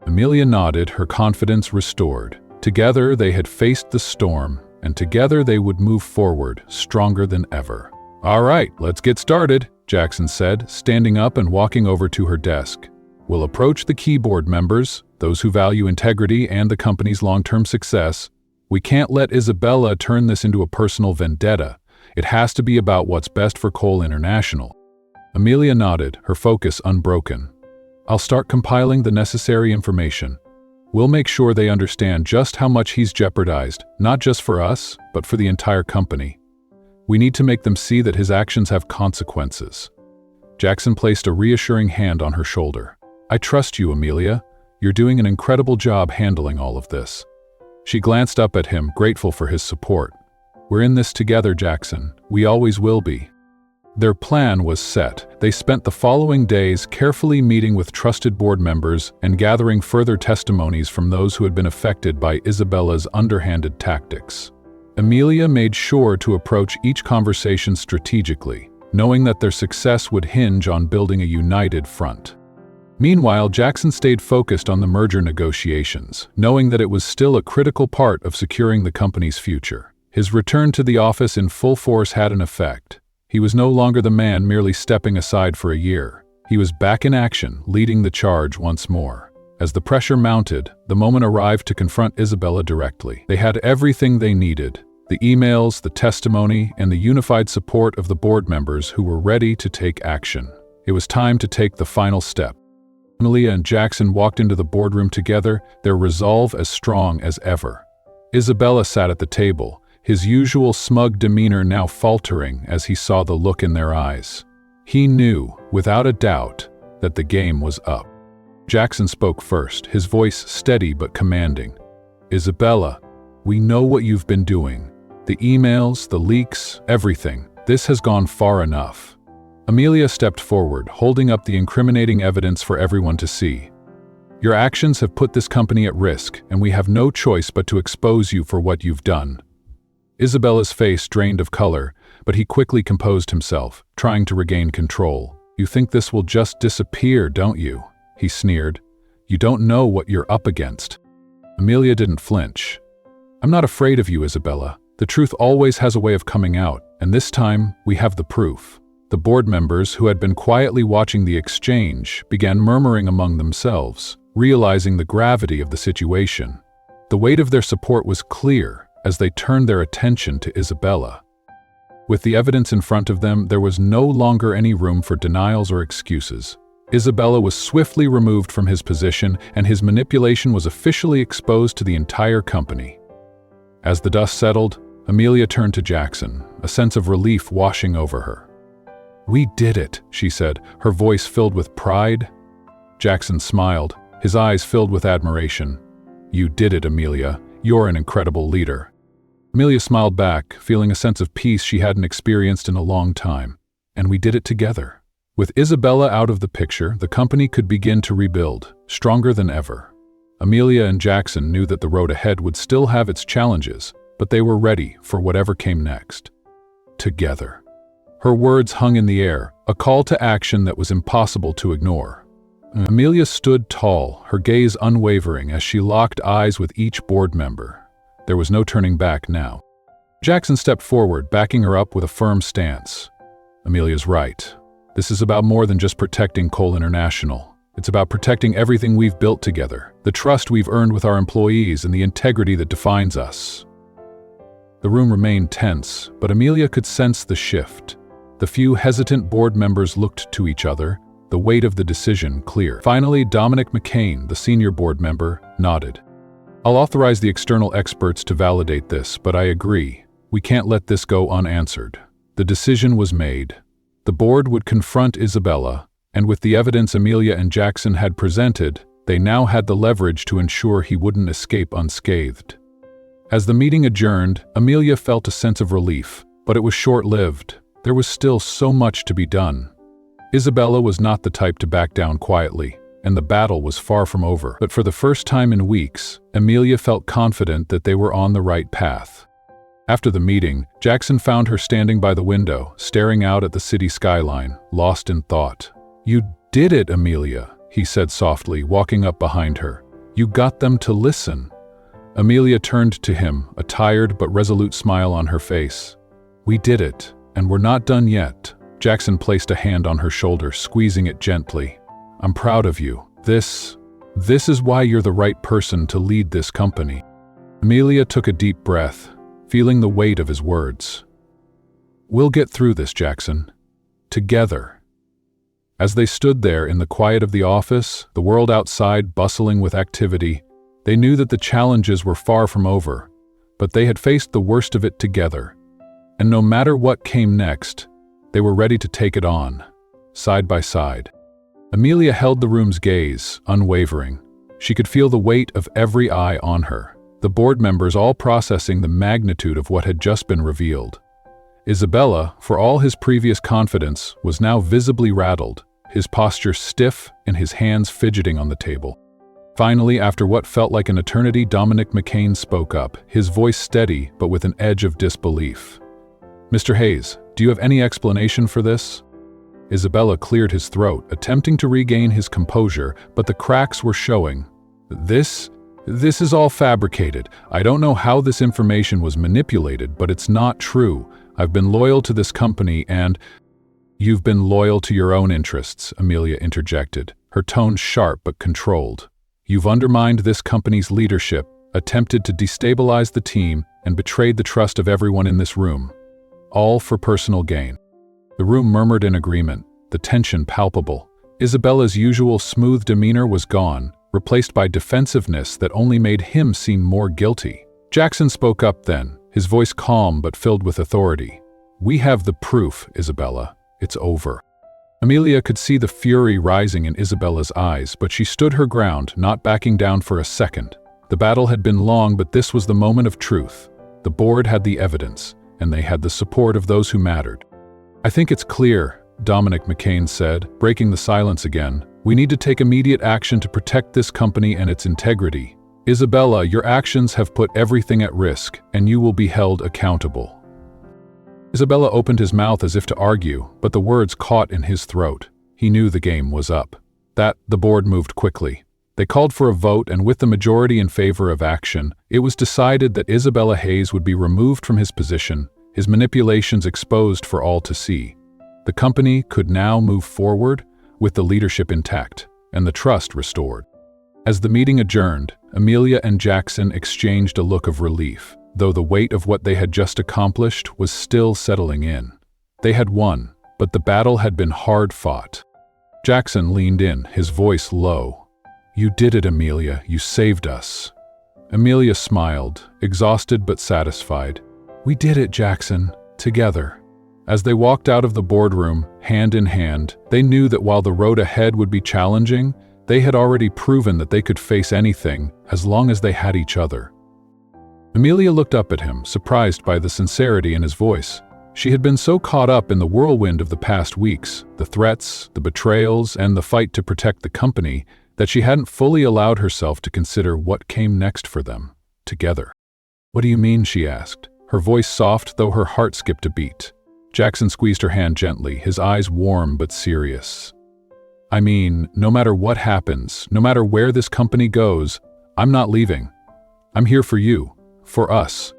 Amelia nodded, her confidence restored. Together they had faced the storm, and together they would move forward, stronger than ever. "All right, let's get started," Jackson said, standing up and walking over to her desk. "We'll approach the keyboard members, those who value integrity and the company's long-term success. We can't let Isabella turn this into a personal vendetta. It has to be about what's best for Cole International." Amelia nodded, her focus unbroken. "I'll start compiling the necessary information. We'll make sure they understand just how much he's jeopardized, not just for us, but for the entire company. We need to make them see that his actions have consequences." Jackson placed a reassuring hand on her shoulder. "I trust you, Amelia. You're doing an incredible job handling all of this." She glanced up at him, grateful for his support. "We're in this together, Jackson. We always will be." Their plan was set. They spent the following days carefully meeting with trusted board members and gathering further testimonies from those who had been affected by Isabella's underhanded tactics. Amelia made sure to approach each conversation strategically, knowing that their success would hinge on building a united front. Meanwhile, Jackson stayed focused on the merger negotiations, knowing that it was still a critical part of securing the company's future. His return to the office in full force had an effect. He was no longer the man merely stepping aside for a year. He was back in action, leading the charge once more. As the pressure mounted, the moment arrived to confront Isabella directly. They had everything they needed: the emails, the testimony, and the unified support of the board members who were ready to take action. It was time to take the final step. Amelia and Jackson walked into the boardroom together, their resolve as strong as ever. Isabella sat at the table, his usual smug demeanor now faltering as he saw the look in their eyes. He knew, without a doubt, that the game was up. Jackson spoke first, his voice steady but commanding. "Isabella, we know what you've been doing. The emails, the leaks, everything. This has gone far enough." Amelia stepped forward, holding up the incriminating evidence for everyone to see. "Your actions have put this company at risk, and we have no choice but to expose you for what you've done." Isabella's face drained of color, but he quickly composed himself, trying to regain control. "You think this will just disappear, don't you?" he sneered. "You don't know what you're up against." Amelia didn't flinch. "I'm not afraid of you, Isabella. The truth always has a way of coming out, and this time we have the proof." The board members, who had been quietly watching the exchange, began murmuring among themselves, realizing the gravity of the situation. The weight of their support was clear as they turned their attention to Isabella. With the evidence in front of them, there was no longer any room for denials or excuses. Isabella was swiftly removed from his position, and his manipulation was officially exposed to the entire company. As the dust settled, Amelia turned to Jackson, a sense of relief washing over her. "We did it," she said, her voice filled with pride. Jackson smiled, his eyes filled with admiration. "You did it, Amelia. You're an incredible leader." Amelia smiled back, feeling a sense of peace she hadn't experienced in a long time. "And we did it together." With Isabella out of the picture, the company could begin to rebuild, stronger than ever. Amelia and Jackson knew that the road ahead would still have its challenges, but they were ready for whatever came next. Together. Her words hung in the air, a call to action that was impossible to ignore. Amelia stood tall, her gaze unwavering as she locked eyes with each board member. There was no turning back now. Jackson stepped forward, backing her up with a firm stance. "Amelia's right. This is about more than just protecting Cole International. It's about protecting everything we've built together, the trust we've earned with our employees, and the integrity that defines us." The room remained tense, but Amelia could sense the shift. The few hesitant board members looked to each other, the weight of the decision clear. Finally, Dominic McCain, the senior board member, nodded. "I'll authorize the external experts to validate this, but I agree. We can't let this go unanswered." The decision was made. The board would confront Isabella, and with the evidence Amelia and Jackson had presented, they now had the leverage to ensure he wouldn't escape unscathed. As the meeting adjourned, Amelia felt a sense of relief, but it was short-lived. There was still so much to be done. Isabella was not the type to back down quietly, and the battle was far from over. But for the first time in weeks, Amelia felt confident that they were on the right path. After the meeting, Jackson found her standing by the window, staring out at the city skyline, lost in thought. "You did it, Amelia," he said softly, walking up behind her. "You got them to listen." Amelia turned to him, a tired but resolute smile on her face. "We did it, and we're not done yet." Jackson placed a hand on her shoulder, squeezing it gently. "I'm proud of you. This is why you're the right person to lead this company." Amelia took a deep breath, feeling the weight of his words. "We'll get through this, Jackson. Together." As they stood there in the quiet of the office, the world outside bustling with activity, they knew that the challenges were far from over, but they had faced the worst of it together. And no matter what came next, they were ready to take it on, side by side. Amelia held the room's gaze, unwavering. She could feel the weight of every eye on her, the board members all processing the magnitude of what had just been revealed. Isabella, for all his previous confidence, was now visibly rattled, his posture stiff and his hands fidgeting on the table. Finally, after what felt like an eternity, Dominic McCain spoke up, his voice steady but with an edge of disbelief. "Mr. Hayes, do you have any explanation for this?" Isabella cleared his throat, attempting to regain his composure, but the cracks were showing. This is all fabricated. I don't know how this information was manipulated, but it's not true. I've been loyal to this company and—" "You've been loyal to your own interests," Amelia interjected, her tone sharp but controlled. "You've undermined this company's leadership, attempted to destabilize the team, and betrayed the trust of everyone in this room. All for personal gain." The room murmured in agreement, the tension palpable. Isabella's usual smooth demeanor was gone, replaced by defensiveness that only made him seem more guilty. Jackson spoke up then, his voice calm but filled with authority. "We have the proof, Isabella. It's over." Amelia could see the fury rising in Isabella's eyes, but she stood her ground, not backing down for a second. The battle had been long, but this was the moment of truth. The board had the evidence, and they had the support of those who mattered. "I think it's clear," Dominic McCain said, breaking the silence again. "We need to take immediate action to protect this company and its integrity. Isabella, your actions have put everything at risk, and you will be held accountable." Isabella opened his mouth as if to argue, but the words caught in his throat. He knew the game was up. The board moved quickly. They called for a vote, and with the majority in favor of action, it was decided that Isabella Hayes would be removed from his position, his manipulations exposed for all to see. The company could now move forward with the leadership intact and the trust restored. As the meeting adjourned, Amelia and Jackson exchanged a look of relief, though the weight of what they had just accomplished was still settling in. They had won, but the battle had been hard fought. Jackson leaned in, his voice low. "You did it, Amelia. You saved us." Amelia smiled, exhausted but satisfied. "We did it, Jackson, together." As they walked out of the boardroom, hand in hand, they knew that while the road ahead would be challenging, they had already proven that they could face anything as long as they had each other. Amelia looked up at him, surprised by the sincerity in his voice. She had been so caught up in the whirlwind of the past weeks, the threats, the betrayals, and the fight to protect the company, that she hadn't fully allowed herself to consider what came next for them, together. "What do you mean?" she asked, her voice soft though her heart skipped a beat. Jackson squeezed her hand gently, his eyes warm but serious. "I mean, no matter what happens, no matter where this company goes, I'm not leaving. I'm here for you, for us."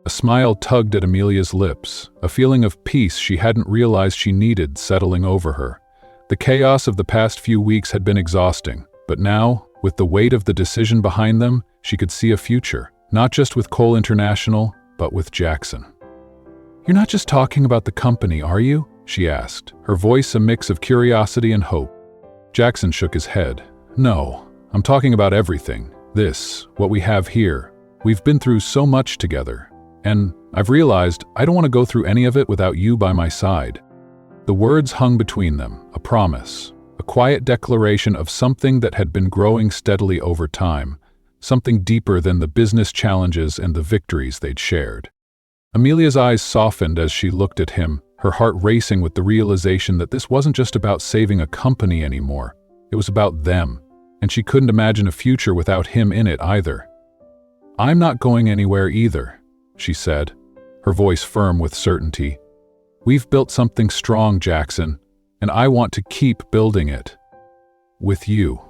A smile tugged at Amelia's lips, a feeling of peace she hadn't realized she needed settling over her. The chaos of the past few weeks had been exhausting, but now, with the weight of the decision behind them, she could see a future, not just with Cole International, but with Jackson. "You're not just talking about the company, are you?" she asked, her voice a mix of curiosity and hope. Jackson shook his head. "No, I'm talking about everything. This, what we have here. We've been through so much together. And I've realized I don't want to go through any of it without you by my side." The words hung between them, a promise, a quiet declaration of something that had been growing steadily over time, something deeper than the business challenges and the victories they'd shared. Amelia's eyes softened as she looked at him, her heart racing with the realization that this wasn't just about saving a company anymore. It was about them, and she couldn't imagine a future without him in it either. "I'm not going anywhere either," she said, her voice firm with certainty. "We've built something strong, Jackson, and I want to keep building it. With you."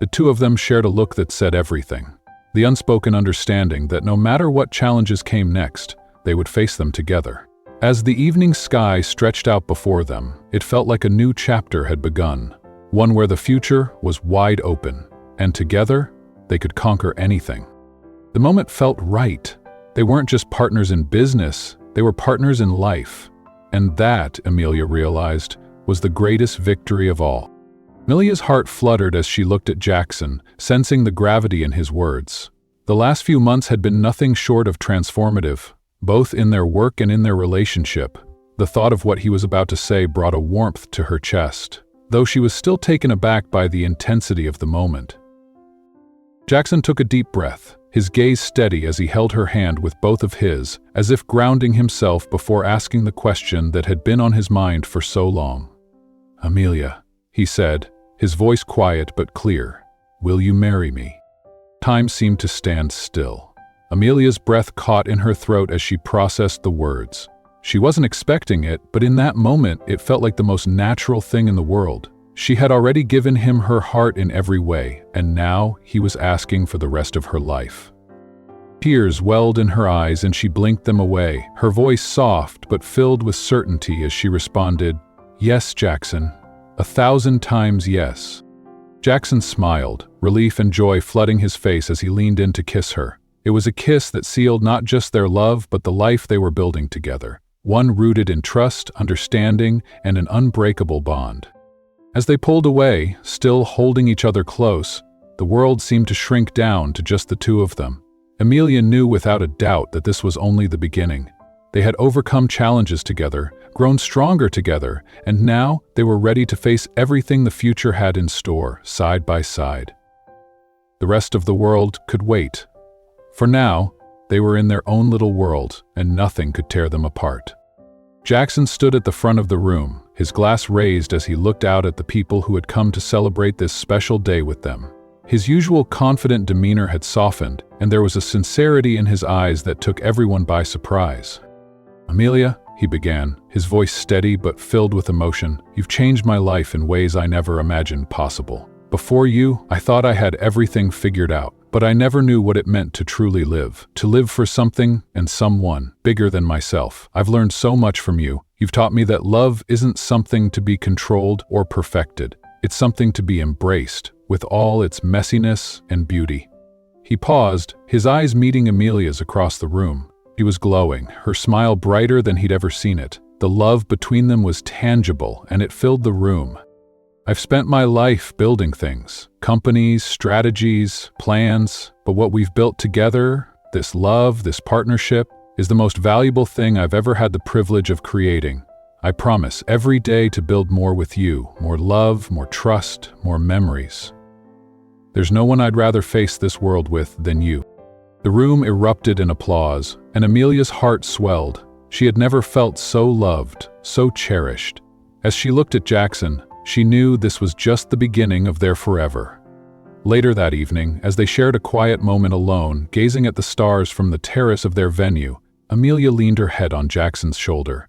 The two of them shared a look that said everything, the unspoken understanding that no matter what challenges came next, they would face them together. As the evening sky stretched out before them, it felt like a new chapter had begun, one where the future was wide open, and together, they could conquer anything. The moment felt right. They weren't just partners in business, they were partners in life. And that, Amelia realized, was the greatest victory of all. Amelia's heart fluttered as she looked at Jackson, sensing the gravity in his words. The last few months had been nothing short of transformative, both in their work and in their relationship. The thought of what he was about to say brought a warmth to her chest, though she was still taken aback by the intensity of the moment. Jackson took a deep breath, his gaze steady as he held her hand with both of his, as if grounding himself before asking the question that had been on his mind for so long. "Amelia," he said, his voice quiet but clear, "will you marry me?" Time seemed to stand still. Amelia's breath caught in her throat as she processed the words. She wasn't expecting it, but in that moment it felt like the most natural thing in the world. She had already given him her heart in every way, and now he was asking for the rest of her life. Tears welled in her eyes and she blinked them away, her voice soft but filled with certainty as she responded, "Yes, Jackson. 1,000 times yes." Jackson smiled, relief and joy flooding his face as he leaned in to kiss her. It was a kiss that sealed not just their love but the life they were building together, one rooted in trust, understanding, and an unbreakable bond. As they pulled away, still holding each other close, the world seemed to shrink down to just the two of them. Amelia knew without a doubt that this was only the beginning. They had overcome challenges together, grown stronger together, and now they were ready to face everything the future had in store, side by side. The rest of the world could wait. For now, they were in their own little world, and nothing could tear them apart. Jackson stood at the front of the room, his glass raised as he looked out at the people who had come to celebrate this special day with them. His usual confident demeanor had softened, and there was a sincerity in his eyes that took everyone by surprise. "Amelia," he began, his voice steady but filled with emotion, "you've changed my life in ways I never imagined possible. Before you, I thought I had everything figured out, but I never knew what it meant to truly live, to live for something and someone bigger than myself. I've learned so much from you. You've taught me that love isn't something to be controlled or perfected. It's something to be embraced, with all its messiness and beauty." He paused, his eyes meeting Amelia's across the room. She was glowing, her smile brighter than he'd ever seen it. The love between them was tangible, and it filled the room. I've spent my life building things, companies, strategies, plans, but what we've built together, this love, this partnership, is the most valuable thing I've ever had the privilege of creating. I promise every day to build more with you, more love, more trust, more memories. There's no one I'd rather face this world with than you. The room erupted in applause, and Amelia's heart swelled. She had never felt so loved, so cherished. As she looked at Jackson, she knew this was just the beginning of their forever. Later that evening, as they shared a quiet moment alone, gazing at the stars from the terrace of their venue, Amelia leaned her head on Jackson's shoulder.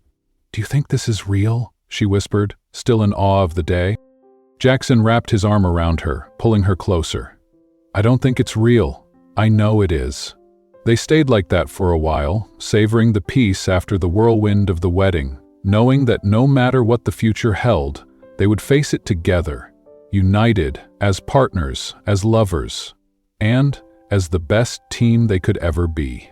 "Do you think this is real?" she whispered, still in awe of the day. Jackson wrapped his arm around her, pulling her closer. "I don't think it's real. I know it is." They stayed like that for a while, savoring the peace after the whirlwind of the wedding, knowing that no matter what the future held, they would face it together, united, as partners, as lovers, and as the best team they could ever be.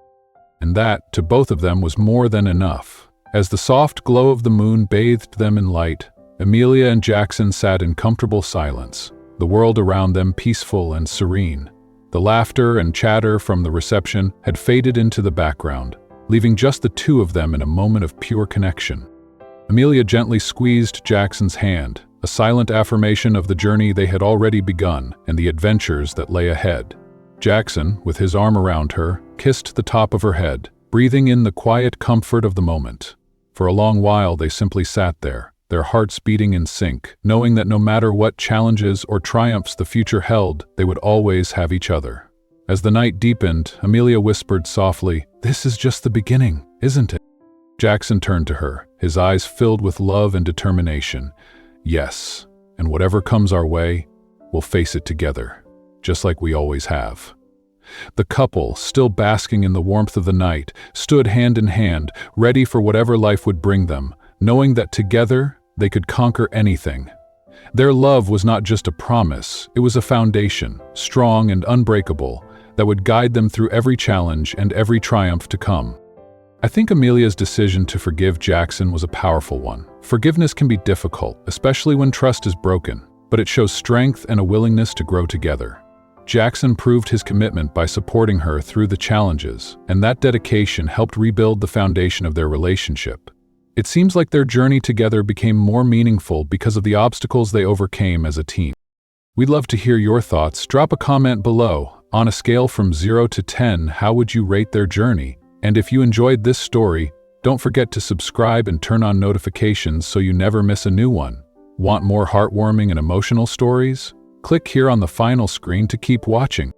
And that, to both of them, was more than enough. As the soft glow of the moon bathed them in light, Amelia and Jackson sat in comfortable silence, the world around them peaceful and serene. The laughter and chatter from the reception had faded into the background, leaving just the two of them in a moment of pure connection. Amelia gently squeezed Jackson's hand, a silent affirmation of the journey they had already begun and the adventures that lay ahead. Jackson, with his arm around her, kissed the top of her head, breathing in the quiet comfort of the moment. For a long while they simply sat there, their hearts beating in sync, knowing that no matter what challenges or triumphs the future held, they would always have each other. As the night deepened, Amelia whispered softly, "This is just the beginning, isn't it?" Jackson turned to her, his eyes filled with love and determination. "Yes, and whatever comes our way, we'll face it together, just like we always have." The couple, still basking in the warmth of the night, stood hand in hand, ready for whatever life would bring them, knowing that together they could conquer anything. Their love was not just a promise, it was a foundation, strong and unbreakable, that would guide them through every challenge and every triumph to come. I think Amelia's decision to forgive Jackson was a powerful one. Forgiveness can be difficult, especially when trust is broken, but it shows strength and a willingness to grow together. Jackson proved his commitment by supporting her through the challenges, and that dedication helped rebuild the foundation of their relationship. It seems like their journey together became more meaningful because of the obstacles they overcame as a team. We'd love to hear your thoughts. Drop a comment below. On a scale from 0 to 10, how would you rate their journey? And if you enjoyed this story, don't forget to subscribe and turn on notifications so you never miss a new one. Want more heartwarming and emotional stories? Click here on the final screen to keep watching.